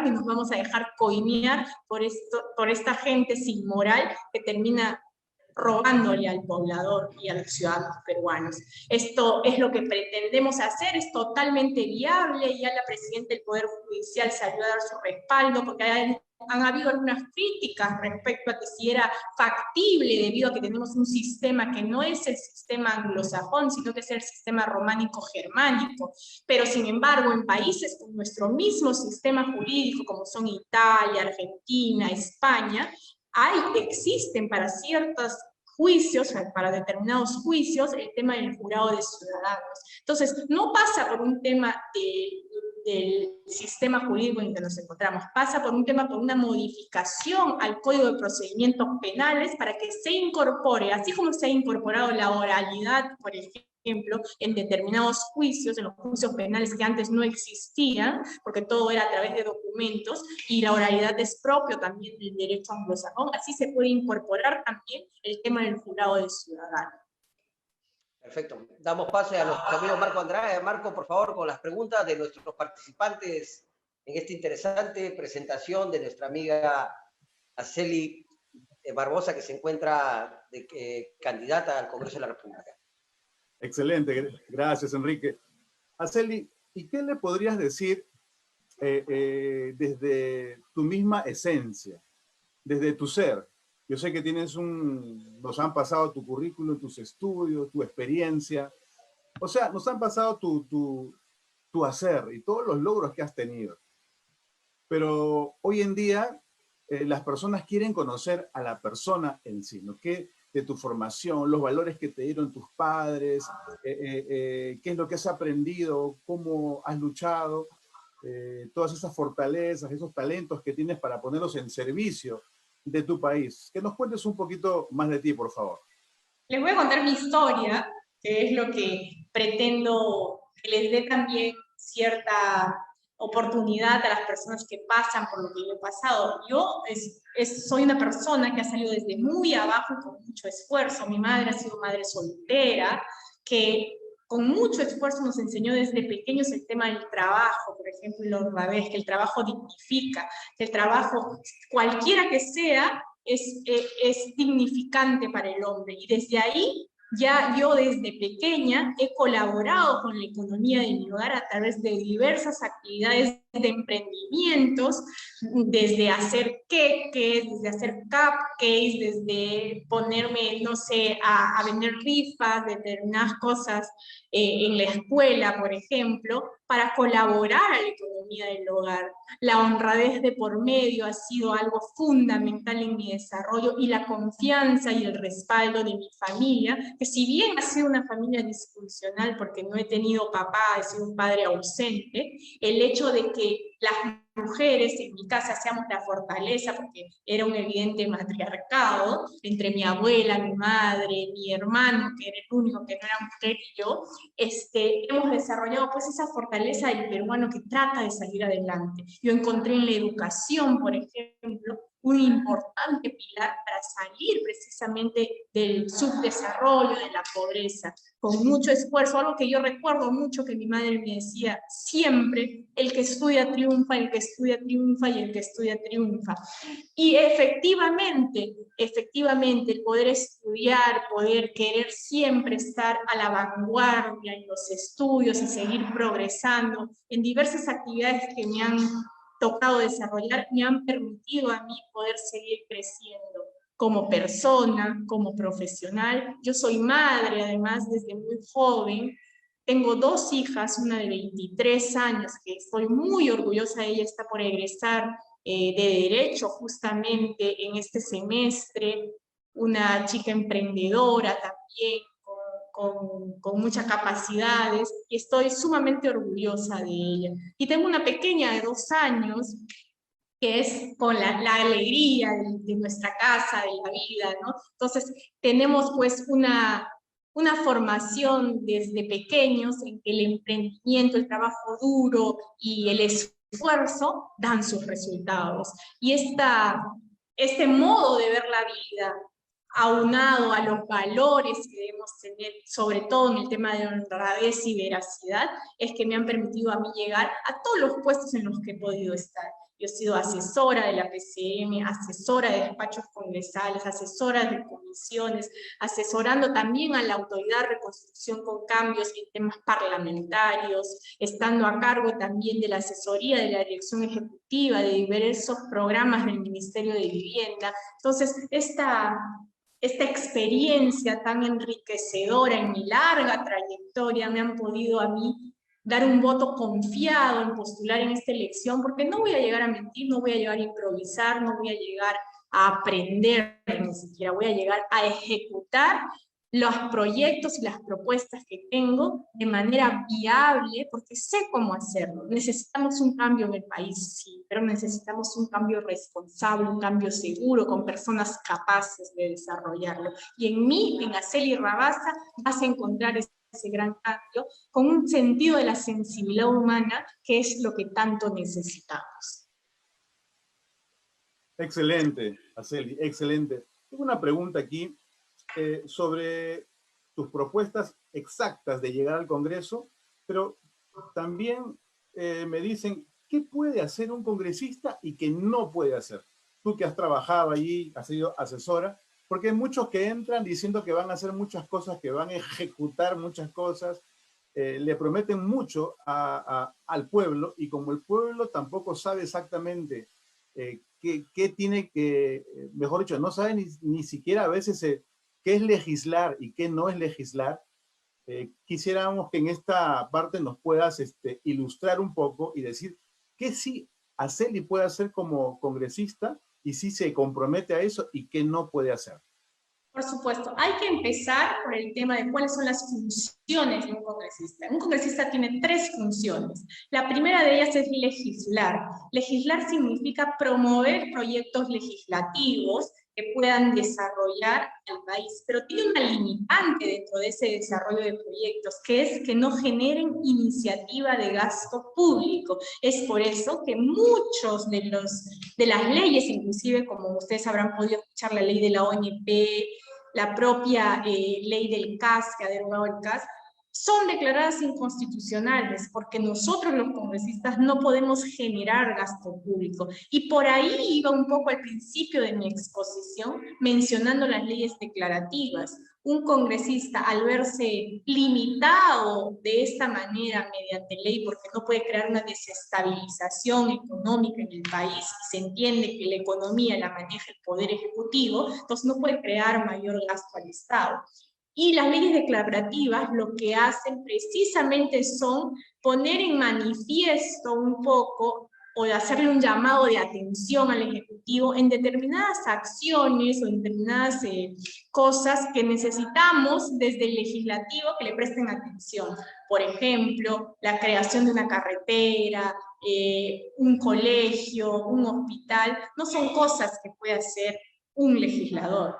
ni nos vamos a dejar coimear por esta gente sin moral que termina robándole al poblador y a los ciudadanos peruanos. Esto es lo que pretendemos hacer, es totalmente viable. Ya la presidenta del Poder Judicial salió a dar su respaldo, porque han habido algunas críticas respecto a que si era factible, debido a que tenemos un sistema que no es el sistema anglosajón, sino que es el sistema románico-germánico. Pero sin embargo, en países con nuestro mismo sistema jurídico, como son Italia, Argentina, España, existen para ciertos juicios, para determinados juicios, el tema del jurado de ciudadanos. Entonces, no pasa por un tema del sistema jurídico en el que nos encontramos, pasa por un tema, por una modificación al Código de Procedimientos Penales para que se incorpore, así como se ha incorporado la oralidad, por ejemplo, en determinados juicios, en los juicios penales que antes no existían, porque todo era a través de documentos, y la oralidad es propio también del derecho anglosajón, así se puede incorporar también el tema del jurado de ciudadanos. Perfecto. Damos paso a nuestro amigo Marco Andrade. Marco, por favor, con las preguntas de nuestros participantes en esta interesante presentación de nuestra amiga Araceli Barbosa, que se encuentra candidata al Congreso de la República. Excelente, gracias Enrique. Araceli, ¿y qué le podrías decir desde tu misma esencia, desde tu ser. Yo sé que nos han pasado tu currículum, tus estudios, tu experiencia. O sea, nos han pasado tu hacer y todos los logros que has tenido. Pero hoy en día las personas quieren conocer a la persona en sí, ¿no? ¿Qué de tu formación, los valores que te dieron tus padres, qué es lo que has aprendido, cómo has luchado, todas esas fortalezas, esos talentos que tienes para ponerlos en servicio de tu país? Que nos cuentes un poquito más de ti, por favor. Les voy a contar mi historia, que es lo que pretendo que les dé también cierta oportunidad a las personas que pasan por lo que yo he pasado. Yo soy una persona que ha salido desde muy abajo y con mucho esfuerzo. Mi madre ha sido madre soltera, que con mucho esfuerzo nos enseñó desde pequeños el tema del trabajo, por ejemplo, en la honradez, que el trabajo dignifica, que el trabajo, cualquiera que sea, es dignificante para el hombre. Y desde ahí, ya yo desde pequeña he colaborado con la economía de mi hogar a través de diversas actividades de emprendimientos, desde hacer queques, desde hacer cupcakes, desde ponerme, no sé, a vender rifas, determinadas cosas en la escuela, por ejemplo, para colaborar a la economía del hogar. La honradez de por medio ha sido algo fundamental en mi desarrollo y la confianza y el respaldo de mi familia, que si bien ha sido una familia disfuncional porque no he tenido papá, he sido un padre ausente, el hecho de que las mujeres en mi casa seamos la fortaleza, porque era un evidente matriarcado entre mi abuela, mi madre, mi hermano, que era el único que no era mujer, y yo, hemos desarrollado pues esa fortaleza del peruano que trata de salir adelante. Yo encontré en la educación, por ejemplo, un importante pilar para salir precisamente del subdesarrollo, de la pobreza, con mucho esfuerzo, algo que yo recuerdo mucho que mi madre me decía siempre: el que estudia triunfa, el que estudia triunfa y el que estudia triunfa. Y efectivamente, el poder estudiar, poder querer siempre estar a la vanguardia en los estudios y seguir progresando en diversas actividades que me han tocado desarrollar, me han permitido a mí poder seguir creciendo como persona, como profesional. Yo soy madre, además, desde muy joven. Tengo 2 hijas, una de 23 años, que estoy muy orgullosa de ella, está por egresar de Derecho justamente en este semestre, una chica emprendedora también, con muchas capacidades, y estoy sumamente orgullosa de ella. Y tengo una pequeña de 2 años, que es con la alegría de nuestra casa, de la vida, ¿no? Entonces, tenemos pues una formación desde pequeños en que el emprendimiento, el trabajo duro y el esfuerzo dan sus resultados. Y este modo de ver la vida, aunado a los valores que debemos tener, sobre todo en el tema de honradez y veracidad, es que me han permitido a mí llegar a todos los puestos en los que he podido estar. Yo he sido asesora de la PCM, asesora de despachos congresales, asesora de comisiones, asesorando también a la Autoridad de Reconstrucción con Cambios en temas parlamentarios, estando a cargo también de la asesoría de la Dirección Ejecutiva de diversos programas del Ministerio de Vivienda. Entonces, esta experiencia tan enriquecedora en mi larga trayectoria me han podido a mí dar un voto confiado en postular en esta elección, porque no voy a llegar a mentir, no voy a llegar a improvisar, no voy a llegar a aprender, ni siquiera voy a llegar a ejecutar los proyectos y las propuestas que tengo de manera viable, porque sé cómo hacerlo. Necesitamos un cambio en el país, sí, pero necesitamos un cambio responsable, un cambio seguro, con personas capaces de desarrollarlo. Y en mí, en Araceli Rabasa, vas a encontrar ese gran cambio, con un sentido de la sensibilidad humana, que es lo que tanto necesitamos. Excelente, Araceli, excelente. Tengo una pregunta aquí sobre tus propuestas exactas de llegar al Congreso, pero también me dicen qué puede hacer un congresista y qué no puede hacer. Tú que has trabajado allí, has sido asesora, porque hay muchos que entran diciendo que van a hacer muchas cosas, que van a ejecutar muchas cosas, le prometen mucho al pueblo, y como el pueblo tampoco sabe exactamente qué tiene que, mejor dicho, no sabe ni siquiera a veces qué es legislar y qué no es legislar. Quisiéramos que en esta parte nos puedas ilustrar un poco y decir qué sí Araceli puede hacer como congresista y si se compromete a eso y qué no puede hacer. Por supuesto, hay que empezar por el tema de cuáles son las funciones de un congresista. Un congresista tiene 3 funciones. La primera de ellas es legislar. Legislar significa promover proyectos legislativos que puedan desarrollar el país, pero tiene una limitante dentro de ese desarrollo de proyectos, que es que no generen iniciativa de gasto público. Es por eso que muchos de las leyes, inclusive como ustedes habrán podido escuchar, la ley de la ONP, la propia ley del CAS, que ha derogado el CAS, son declaradas inconstitucionales, porque nosotros los congresistas no podemos generar gasto público. Y por ahí iba un poco al principio de mi exposición, mencionando las leyes declarativas. Un congresista, al verse limitado de esta manera mediante ley, porque no puede crear una desestabilización económica en el país, se entiende que la economía la maneja el Poder Ejecutivo, entonces no puede crear mayor gasto al Estado. Y las leyes declarativas lo que hacen precisamente son poner en manifiesto un poco, o de hacerle un llamado de atención al Ejecutivo en determinadas acciones o en determinadas cosas que necesitamos desde el legislativo que le presten atención. Por ejemplo, la creación de una carretera, un colegio, un hospital, no son cosas que puede hacer un legislador.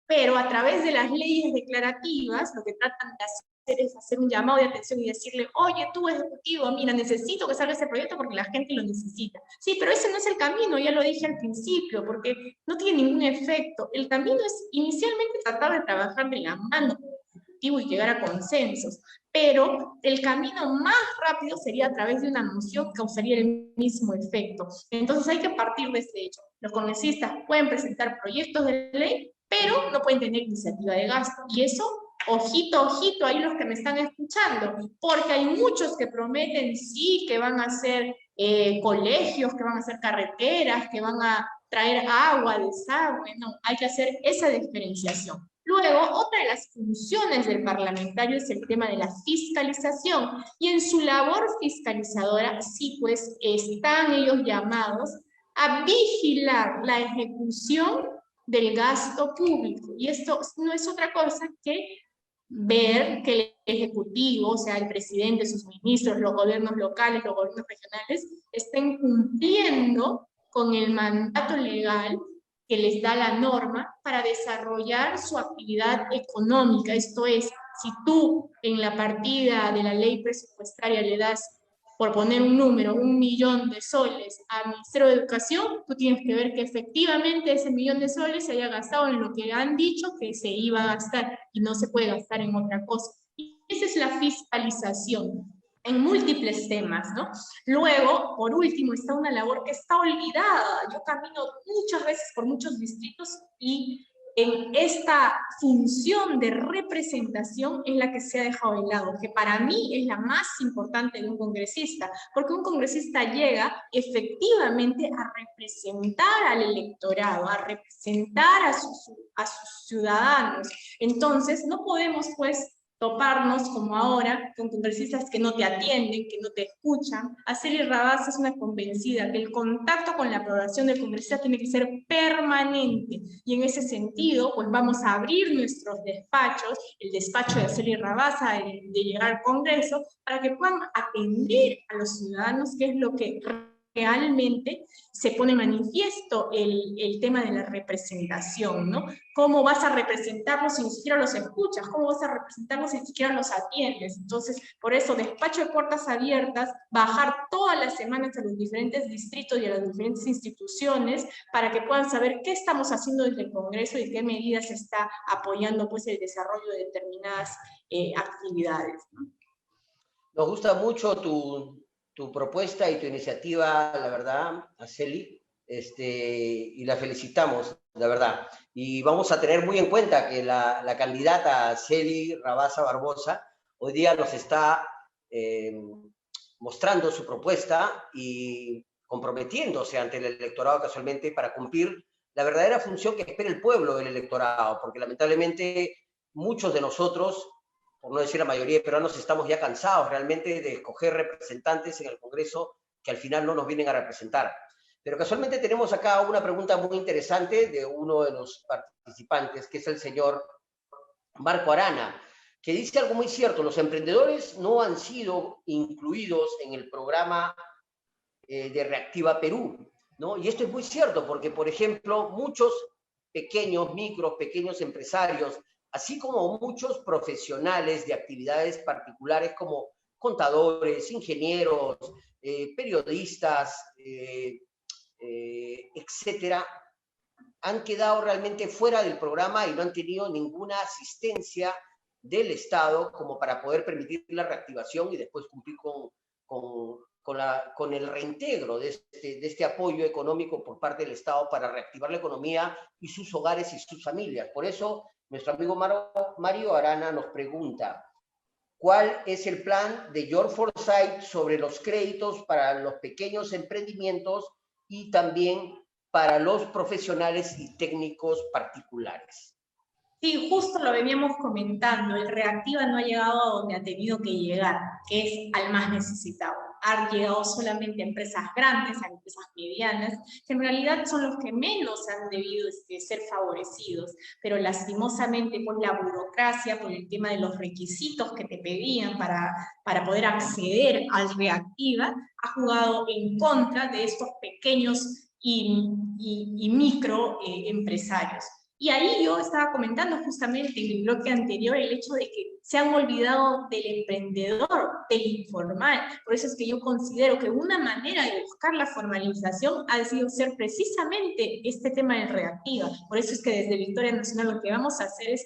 Pero a través de las leyes declarativas, lo que tratan de hacer es hacer un llamado de atención y decirle, oye, tú ejecutivo, mira, necesito que salga ese proyecto porque la gente lo necesita. Sí, pero ese no es el camino, ya lo dije al principio, porque no tiene ningún efecto. El camino es inicialmente tratar de trabajar de la mano con el ejecutivo y llegar a consensos, pero el camino más rápido sería a través de una moción que causaría el mismo efecto. Entonces hay que partir de ese hecho. Los congresistas pueden presentar proyectos de ley, pero no pueden tener iniciativa de gasto. Y eso, ojito, ojito, ahí los que me están escuchando, porque hay muchos que prometen, sí, que van a hacer colegios, que van a hacer carreteras, que van a traer agua, desagüe, no, hay que hacer esa diferenciación. Luego, otra de las funciones del parlamentario es el tema de la fiscalización, y en su labor fiscalizadora, sí, pues, están ellos llamados a vigilar la ejecución del gasto público. Y esto no es otra cosa que ver que el Ejecutivo, o sea, el presidente, sus ministros, los gobiernos locales, los gobiernos regionales, estén cumpliendo con el mandato legal que les da la norma para desarrollar su actividad económica. Esto es, si tú en la partida de la ley presupuestaria le das, por poner un número, 1 millón de soles al Ministerio de Educación, tú tienes que ver que efectivamente ese 1 millón de soles se haya gastado en lo que han dicho que se iba a gastar y no se puede gastar en otra cosa. Y esa es la fiscalización en múltiples temas, ¿no? Luego, por último, está una labor que está olvidada. Yo camino muchas veces por muchos distritos y en esta función de representación es la que se ha dejado de lado, que para mí es la más importante de un congresista, porque un congresista llega efectivamente a representar al electorado, a representar a sus ciudadanos. Entonces, no podemos, pues, toparnos como ahora con congresistas que no te atienden, que no te escuchan. Araceli Rabasa es una convencida que el contacto con la población del congresista tiene que ser permanente, y en ese sentido pues vamos a abrir nuestros despachos, el despacho de Araceli Rabasa de llegar al Congreso, para que puedan atender a los ciudadanos, que es lo que realmente se pone manifiesto el tema de la representación, ¿no? ¿Cómo vas a representarlos si ni siquiera los escuchas? ¿Cómo vas a representarlos si ni siquiera los atiendes? Entonces, por eso, despacho de puertas abiertas, bajar todas las semanas a los diferentes distritos y a las diferentes instituciones para que puedan saber qué estamos haciendo desde el Congreso y qué medidas se está apoyando, pues, el desarrollo de determinadas actividades, ¿no? Nos gusta mucho tu propuesta y tu iniciativa, la verdad, Araceli, y la felicitamos, la verdad. Y vamos a tener muy en cuenta que la candidata Araceli Rabasa Barbosa hoy día nos está mostrando su propuesta y comprometiéndose ante el electorado casualmente para cumplir la verdadera función que espera el pueblo del electorado, porque lamentablemente muchos de nosotros, por no decir la mayoría de peruanos, estamos ya cansados realmente de escoger representantes en el Congreso que al final no nos vienen a representar. Pero casualmente tenemos acá una pregunta muy interesante de uno de los participantes, que es el señor Marco Arana, que dice algo muy cierto: los emprendedores no han sido incluidos en el programa de Reactiva Perú, ¿no? Y esto es muy cierto porque, por ejemplo, muchos pequeños empresarios, así como muchos profesionales de actividades particulares como contadores, ingenieros, periodistas, etcétera, han quedado realmente fuera del programa y no han tenido ninguna asistencia del Estado como para poder permitir la reactivación y después cumplir con el reintegro de este apoyo económico por parte del Estado para reactivar la economía y sus hogares y sus familias. Por eso, nuestro amigo Mario Arana nos pregunta: ¿cuál es el plan de George Forsyth sobre los créditos para los pequeños emprendimientos y también para los profesionales y técnicos particulares? Sí, justo lo veníamos comentando, el Reactiva no ha llegado a donde ha tenido que llegar, que es al más necesitado. Ha llegado solamente a empresas grandes, a empresas medianas, que en realidad son los que menos han debido ser favorecidos, pero lastimosamente por la burocracia, por el tema de los requisitos que te pedían para poder acceder al Reactiva, ha jugado en contra de estos pequeños y micro empresarios. Y ahí yo estaba comentando justamente en el bloque anterior el hecho de que se han olvidado del emprendedor, del informal. Por eso es que yo considero que una manera de buscar la formalización ha sido ser precisamente este tema del Reactiva. Por eso es que desde Victoria Nacional lo que vamos a hacer es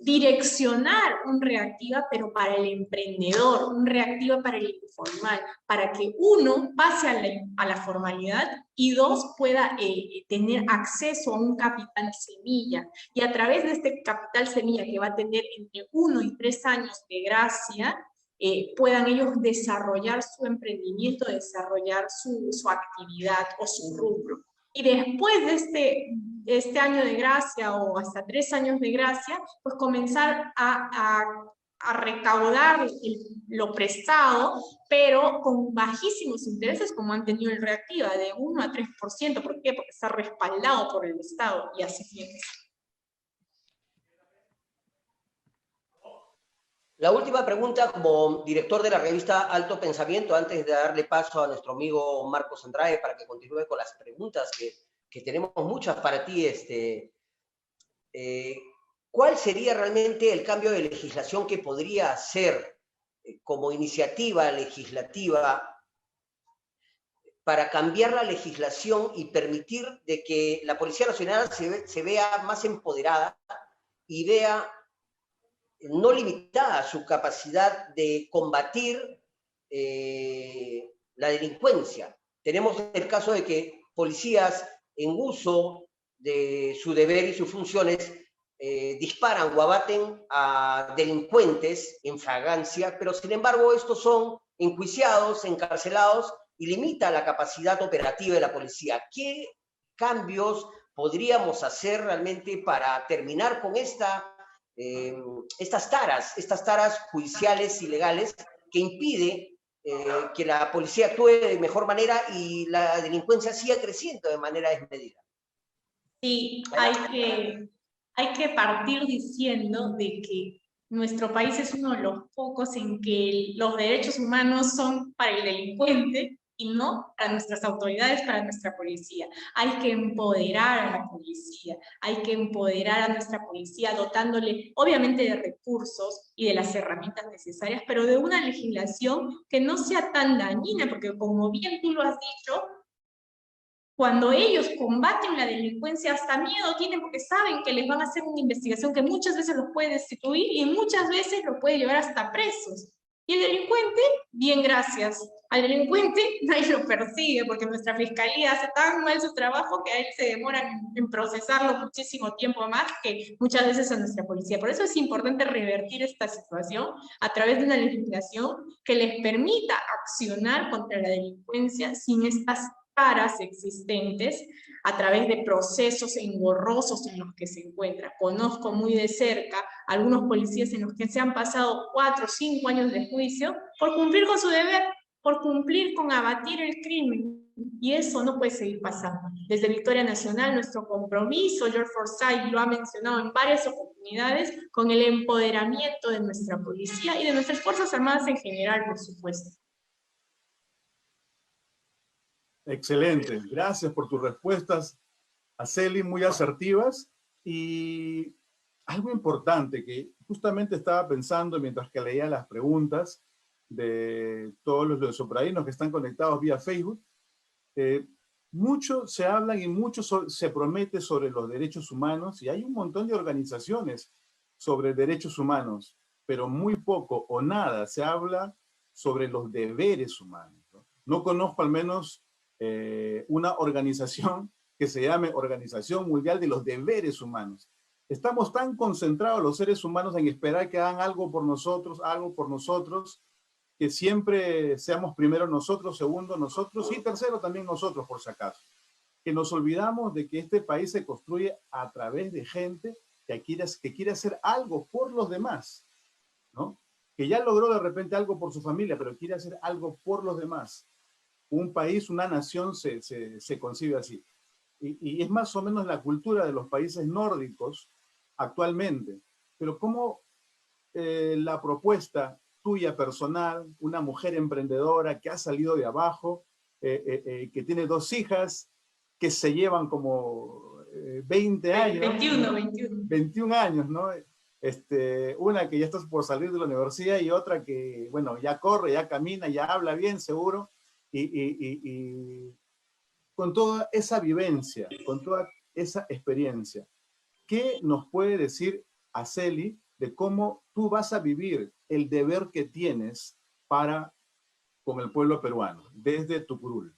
direccionar un Reactiva, pero para el emprendedor, un Reactiva para el informal, para que uno pase a la formalidad y dos, pueda tener acceso a un capital semilla. Y a través de este capital semilla que va a tener entre 1 y 3 años de gracia, puedan ellos desarrollar su emprendimiento, desarrollar su actividad o su rubro. Y después de este año de gracia o hasta 3 años de gracia, pues comenzar a recaudar lo prestado, pero con bajísimos intereses como han tenido el Reactiva, de 1 a 3%. ¿Por qué? Porque está respaldado por el Estado y así tienes. La última pregunta, como director de la revista Alto Pensamiento, antes de darle paso a nuestro amigo Marcos Andrade para que continúe con las preguntas, que tenemos muchas para ti. ¿Cuál sería realmente el cambio de legislación que podría hacer como iniciativa legislativa para cambiar la legislación y permitir de que la Policía Nacional se vea más empoderada y vea no limitada su capacidad de combatir la delincuencia? Tenemos el caso de que policías en uso de su deber y sus funciones disparan o abaten a delincuentes en fragancia, pero sin embargo estos son enjuiciados, encarcelados y limita la capacidad operativa de la policía. ¿Qué cambios podríamos hacer realmente para terminar con estas taras judiciales y legales que impide que la policía actúe de mejor manera y la delincuencia siga creciendo de manera desmedida? Sí, hay que partir diciendo de que nuestro país es uno de los pocos en que los derechos humanos son para el delincuente y no para nuestras autoridades, para nuestra policía. Hay que empoderar a la policía, hay que empoderar a nuestra policía dotándole obviamente de recursos y de las herramientas necesarias, pero de una legislación que no sea tan dañina, porque como bien tú lo has dicho, cuando ellos combaten la delincuencia hasta miedo tienen porque saben que les van a hacer una investigación que muchas veces los puede destituir y muchas veces los puede llevar hasta presos. Y el delincuente, bien, gracias. Al delincuente nadie lo persigue porque nuestra fiscalía hace tan mal su trabajo que a él se demora en procesarlo muchísimo tiempo más que muchas veces a nuestra policía. Por eso es importante revertir esta situación a través de una legislación que les permita accionar contra la delincuencia sin estas taras existentes a través de procesos engorrosos en los que se encuentra. Conozco muy de cerca algunos policías en los que se han pasado 4 o 5 años de juicio por cumplir con su deber, por cumplir con abatir el crimen. Y eso no puede seguir pasando. Desde Victoria Nacional, nuestro compromiso, George Forsyth lo ha mencionado en varias oportunidades, con el empoderamiento de nuestra policía y de nuestras Fuerzas Armadas en general, por supuesto. Excelente. Gracias por tus respuestas, Araceli, muy asertivas. Y algo importante que justamente estaba pensando mientras que leía las preguntas de todos los venezolanos que están conectados vía Facebook, mucho se habla y mucho se promete sobre los derechos humanos, y hay un montón de organizaciones sobre derechos humanos, pero muy poco o nada se habla sobre los deberes humanos. No conozco al menos una organización que se llame Organización Mundial de los Deberes Humanos. Estamos tan concentrados los seres humanos en esperar que hagan algo por nosotros, que siempre seamos primero nosotros, segundo nosotros y tercero también nosotros, por si acaso. Que nos olvidamos de que este país se construye a través de gente que quiere hacer algo por los demás, ¿no? Que ya logró de repente algo por su familia, pero quiere hacer algo por los demás. Un país, una nación se concibe así. Y es más o menos la cultura de los países nórdicos actualmente. Pero ¿cómo la propuesta tuya personal, una mujer emprendedora que ha salido de abajo, que tiene 2 hijas, que se llevan como 20 años. 21 años, ¿no? Una que ya está por salir de la universidad y otra que, bueno, ya corre, ya camina, ya habla bien, seguro. Y con toda esa vivencia, con toda esa experiencia, ¿qué nos puede decir Araceli de cómo tú vas a vivir el deber que tienes para con el pueblo peruano, desde tu curul?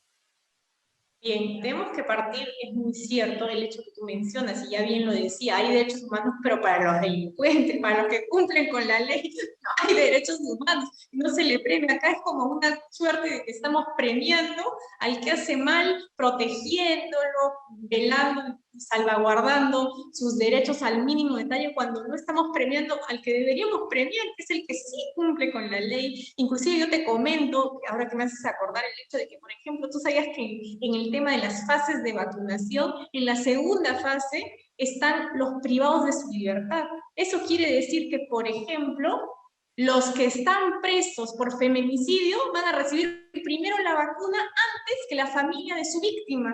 Bien, tenemos que partir, es muy cierto el hecho que tú mencionas, y ya bien lo decía, hay derechos humanos, pero para los delincuentes, para los que cumplen con la ley, no hay derechos humanos, no se le premia. Acá es como una suerte de que estamos premiando al que hace mal, protegiéndolo, velando, salvaguardando sus derechos al mínimo detalle, cuando no estamos premiando al que deberíamos premiar, que es el que sí cumple con la ley. Inclusive yo te comento, ahora que me haces acordar el hecho de que, por ejemplo, tú sabías que en el tema de las fases de vacunación, en la segunda fase están los privados de su libertad. Eso quiere decir que, por ejemplo, los que están presos por feminicidio van a recibir primero la vacuna antes que la familia de su víctima.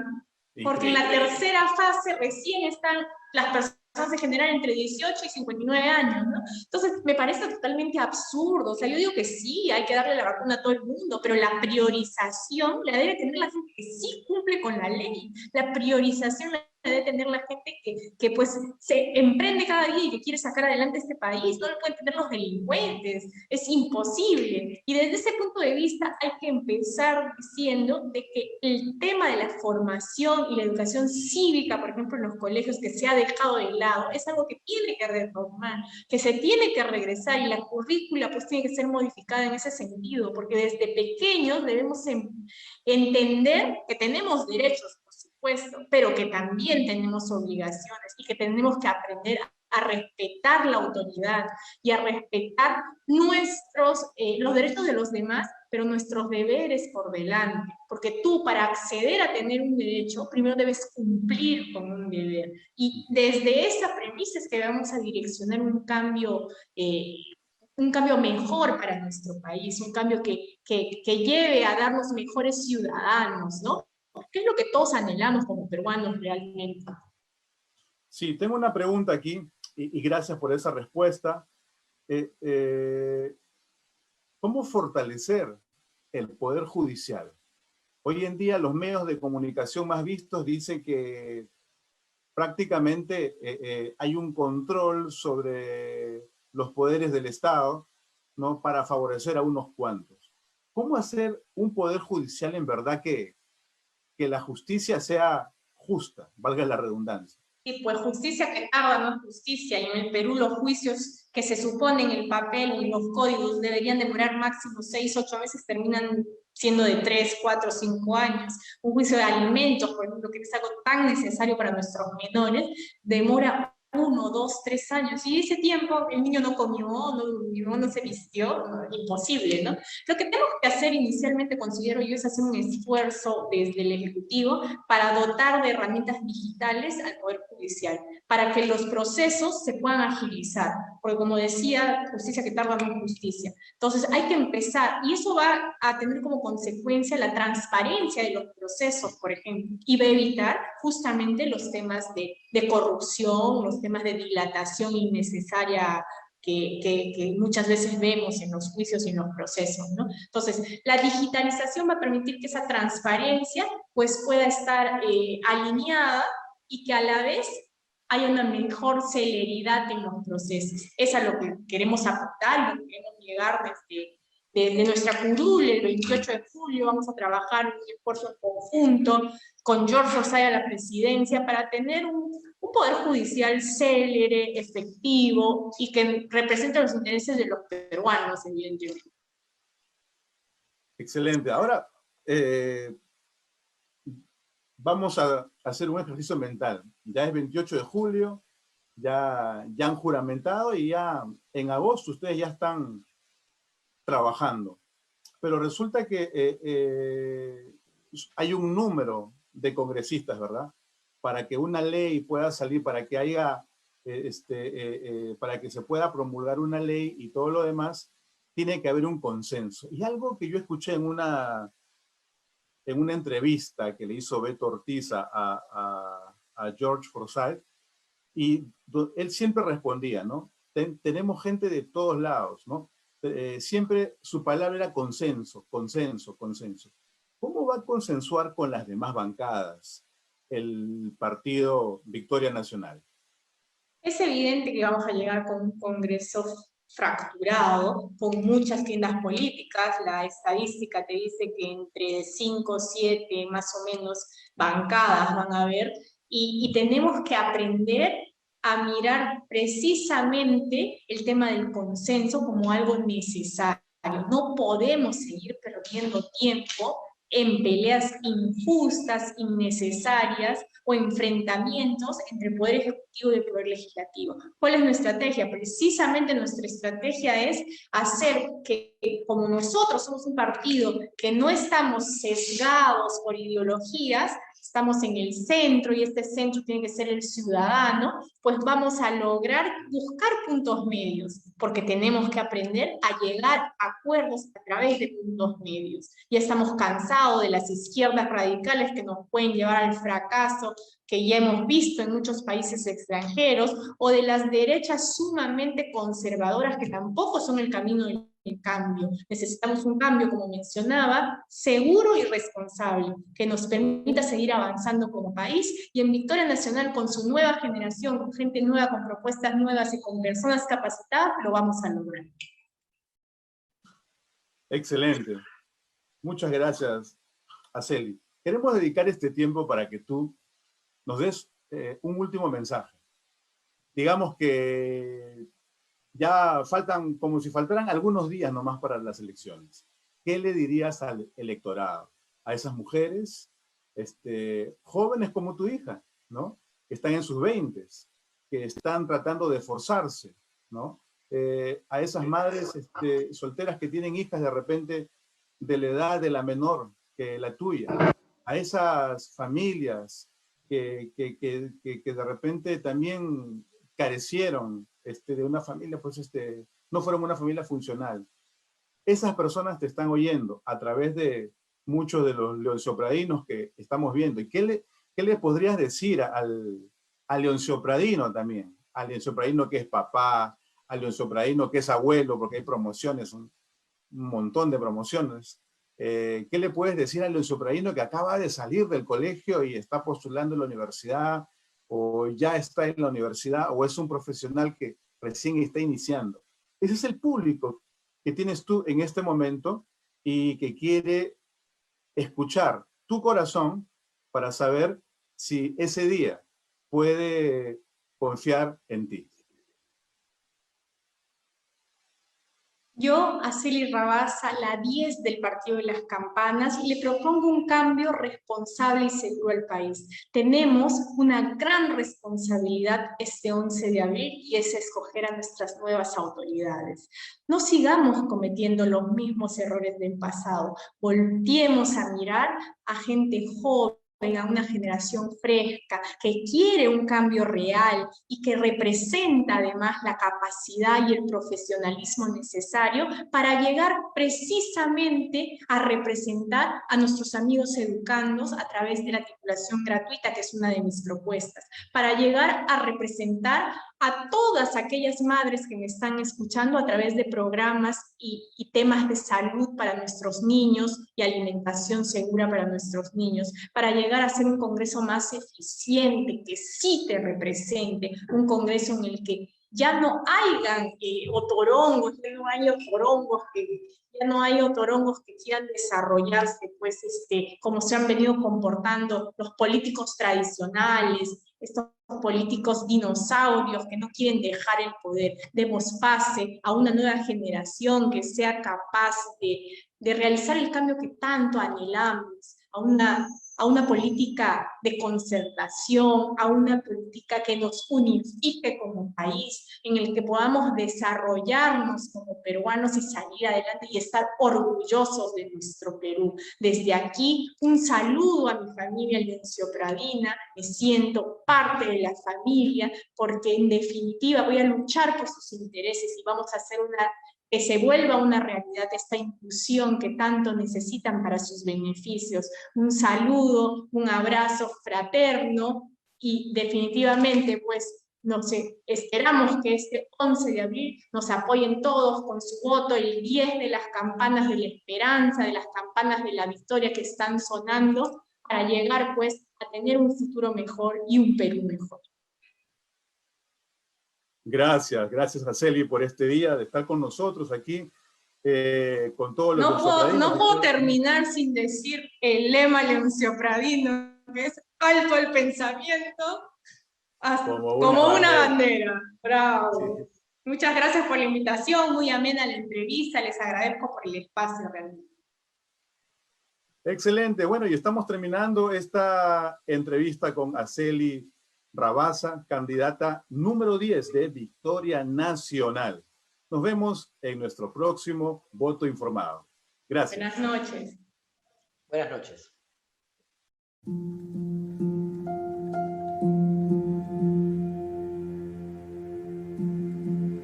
Porque en la tercera fase recién están las personas en general entre 18 y 59 años, ¿no? Entonces, me parece totalmente absurdo. O sea, yo digo que sí, hay que darle la vacuna a todo el mundo, pero la priorización la debe tener la gente que sí cumple con la ley. La priorización la debe tener la gente que pues se emprende cada día y que quiere sacar adelante este país. No lo pueden tener los delincuentes, es imposible. Y desde ese punto de vista hay que empezar diciendo de que el tema de la formación y la educación cívica, por ejemplo, en los colegios, que se ha dejado de lado, es algo que tiene que retomar, que se tiene que regresar, y la currícula pues tiene que ser modificada en ese sentido, porque desde pequeños debemos entender que tenemos derechos, pero que también tenemos obligaciones y que tenemos que aprender a respetar la autoridad y a respetar los derechos de los demás, pero nuestros deberes por delante. Porque tú, para acceder a tener un derecho, primero debes cumplir con un deber. Y desde esa premisa es que vamos a direccionar un cambio mejor para nuestro país, un cambio que lleve a darnos mejores ciudadanos, ¿no? ¿Qué es lo que todos anhelamos como peruanos realmente? Sí, tengo una pregunta aquí, y gracias por esa respuesta. ¿Cómo fortalecer el Poder Judicial? Hoy en día los medios de comunicación más vistos dicen que prácticamente hay un control sobre los poderes del Estado, ¿no? Para favorecer a unos cuantos. ¿Cómo hacer un poder judicial en verdad que la justicia sea justa, valga la redundancia? Y pues justicia que tarda no es justicia, y en el Perú los juicios que se suponen en el papel o en los códigos deberían demorar máximo 6, 8 meses, terminan siendo de 3, 4, 5 años. Un juicio de alimentos, por ejemplo, que es algo tan necesario para nuestros menores, demora 1, 2, 3 años, y ese tiempo el niño no comió, no durmió, no se vistió, no, imposible, ¿no? Lo que tenemos que hacer inicialmente, considero yo, es hacer un esfuerzo desde el Ejecutivo para dotar de herramientas digitales al Poder Judicial, para que los procesos se puedan agilizar, porque como decía, justicia que tarda no es justicia. Entonces hay que empezar, y eso va a tener como consecuencia la transparencia de los procesos, por ejemplo, y va a evitar justamente los temas de corrupción, los temas de dilatación innecesaria que muchas veces vemos en los juicios y en los procesos, ¿no? Entonces, la digitalización va a permitir que esa transparencia pues pueda estar alineada y que a la vez haya una mejor celeridad en los procesos. Es a lo que queremos aportar, lo que queremos llegar desde nuestra curul. El 28 de julio vamos a trabajar un esfuerzo conjunto con George Rosaya a la presidencia para tener un poder judicial célere, efectivo y que represente los intereses de los peruanos, evidentemente. Excelente. Ahora vamos a hacer un ejercicio mental. Ya es 28 de julio, ya han juramentado y ya en agosto ustedes ya están trabajando. Pero resulta que hay un número de congresistas, ¿verdad? Para que una ley pueda salir, para que haya, para que se pueda promulgar una ley y todo lo demás, tiene que haber un consenso. Y algo que yo escuché en una entrevista que le hizo Beto Ortiz a George Forsyth, y él siempre respondía, ¿no? Tenemos gente de todos lados, ¿no? Siempre su palabra era consenso, consenso, consenso. ¿Cómo va a consensuar con las demás bancadas el partido Victoria Nacional? Es evidente que vamos a llegar con un Congreso fracturado, con muchas tiendas políticas. La estadística te dice que entre 5 o 7 más o menos bancadas van a haber, y tenemos que aprender a mirar precisamente el tema del consenso como algo necesario. No podemos seguir perdiendo tiempo en peleas injustas, innecesarias, o enfrentamientos entre el Poder Ejecutivo y el Poder Legislativo. ¿Cuál es nuestra estrategia? Precisamente nuestra estrategia es hacer que, como nosotros somos un partido que no estamos sesgados por ideologías, estamos en el centro y este centro tiene que ser el ciudadano, pues vamos a lograr buscar puntos medios, porque tenemos que aprender a llegar a acuerdos a través de puntos medios. Ya estamos cansados de las izquierdas radicales que nos pueden llevar al fracaso, que ya hemos visto en muchos países extranjeros, o de las derechas sumamente conservadoras que tampoco son el camino del cambio. Necesitamos un cambio, como mencionaba, seguro y responsable, que nos permita seguir avanzando como país, y en Victoria Nacional, con su nueva generación, con gente nueva, con propuestas nuevas y con personas capacitadas, lo vamos a lograr. Excelente. Muchas gracias, Araceli. Queremos dedicar este tiempo para que tú nos des un último mensaje. Digamos que ya faltan, como si faltaran algunos días nomás para las elecciones. ¿Qué le dirías al electorado? A esas mujeres, jóvenes como tu hija, ¿no? Que están en sus 20s, que están tratando de esforzarse, ¿no? A esas madres solteras que tienen hijas de repente de la edad de la menor que la tuya, a esas familias que de repente también carecieron de una familia, pues no fueron una familia funcional. Esas personas te están oyendo a través de muchos de los leonciopradinos que estamos viendo. ¿Y qué le podrías decir al leonciopradino también? Al leonciopradino que es papá, al leonciopradino que es abuelo, porque hay promociones, un montón de promociones. ¿Qué le puedes decir al leonciopradino que acaba de salir del colegio y está postulando en la universidad, o ya está en la universidad, o es un profesional que recién está iniciando? Ese es el público que tienes tú en este momento y que quiere escuchar tu corazón para saber si ese día puede confiar en ti? Yo, Araceli Rabasa, la 10 del Partido de las Campanas, le propongo un cambio responsable y seguro al país. Tenemos una gran responsabilidad este 11 de abril y es escoger a nuestras nuevas autoridades. No sigamos cometiendo los mismos errores del pasado. Volteemos a mirar a gente joven, a una generación fresca, que quiere un cambio real y que representa además la capacidad y el profesionalismo necesario para llegar precisamente a representar a nuestros amigos educandos a través de la titulación gratuita, que es una de mis propuestas, para llegar a representar a todas aquellas madres que me están escuchando a través de programas y temas de salud para nuestros niños y alimentación segura para nuestros niños, para llegar a ser un congreso más eficiente, que sí te represente, un congreso en el que ya no hayan otorongos, ya no hay otorongos que quieran desarrollarse, pues, como se han venido comportando los políticos tradicionales, estos políticos dinosaurios que no quieren dejar el poder. Demos pase a una nueva generación que sea capaz de realizar el cambio que tanto anhelamos, a una política de concertación, a una política que nos unifique como país, en el que podamos desarrollarnos como peruanos y salir adelante y estar orgullosos de nuestro Perú. Desde aquí, un saludo a mi familia leonciopradina, me siento parte de la familia, porque en definitiva voy a luchar por sus intereses y vamos a hacer que se vuelva una realidad esta inclusión que tanto necesitan para sus beneficios. Un saludo, un abrazo fraterno y definitivamente, pues, no sé, esperamos que este 11 de abril nos apoyen todos con su voto, el 10 de las campanas de la esperanza, de las campanas de la victoria que están sonando, para llegar, pues, a tener un futuro mejor y un Perú mejor. Gracias, gracias Araceli por este día de estar con nosotros aquí, con todos los No puedo terminar sin decir el lema leoncio-pradino, que es alto el pensamiento, como una bandera. Bravo. Sí. Muchas gracias por la invitación, muy amena la entrevista, les agradezco por el espacio realmente. Excelente, bueno, y estamos terminando esta entrevista con Araceli Rabasa, candidata número 10 de Victoria Nacional. Nos vemos en nuestro próximo Voto Informado. Gracias. Buenas noches. Buenas noches.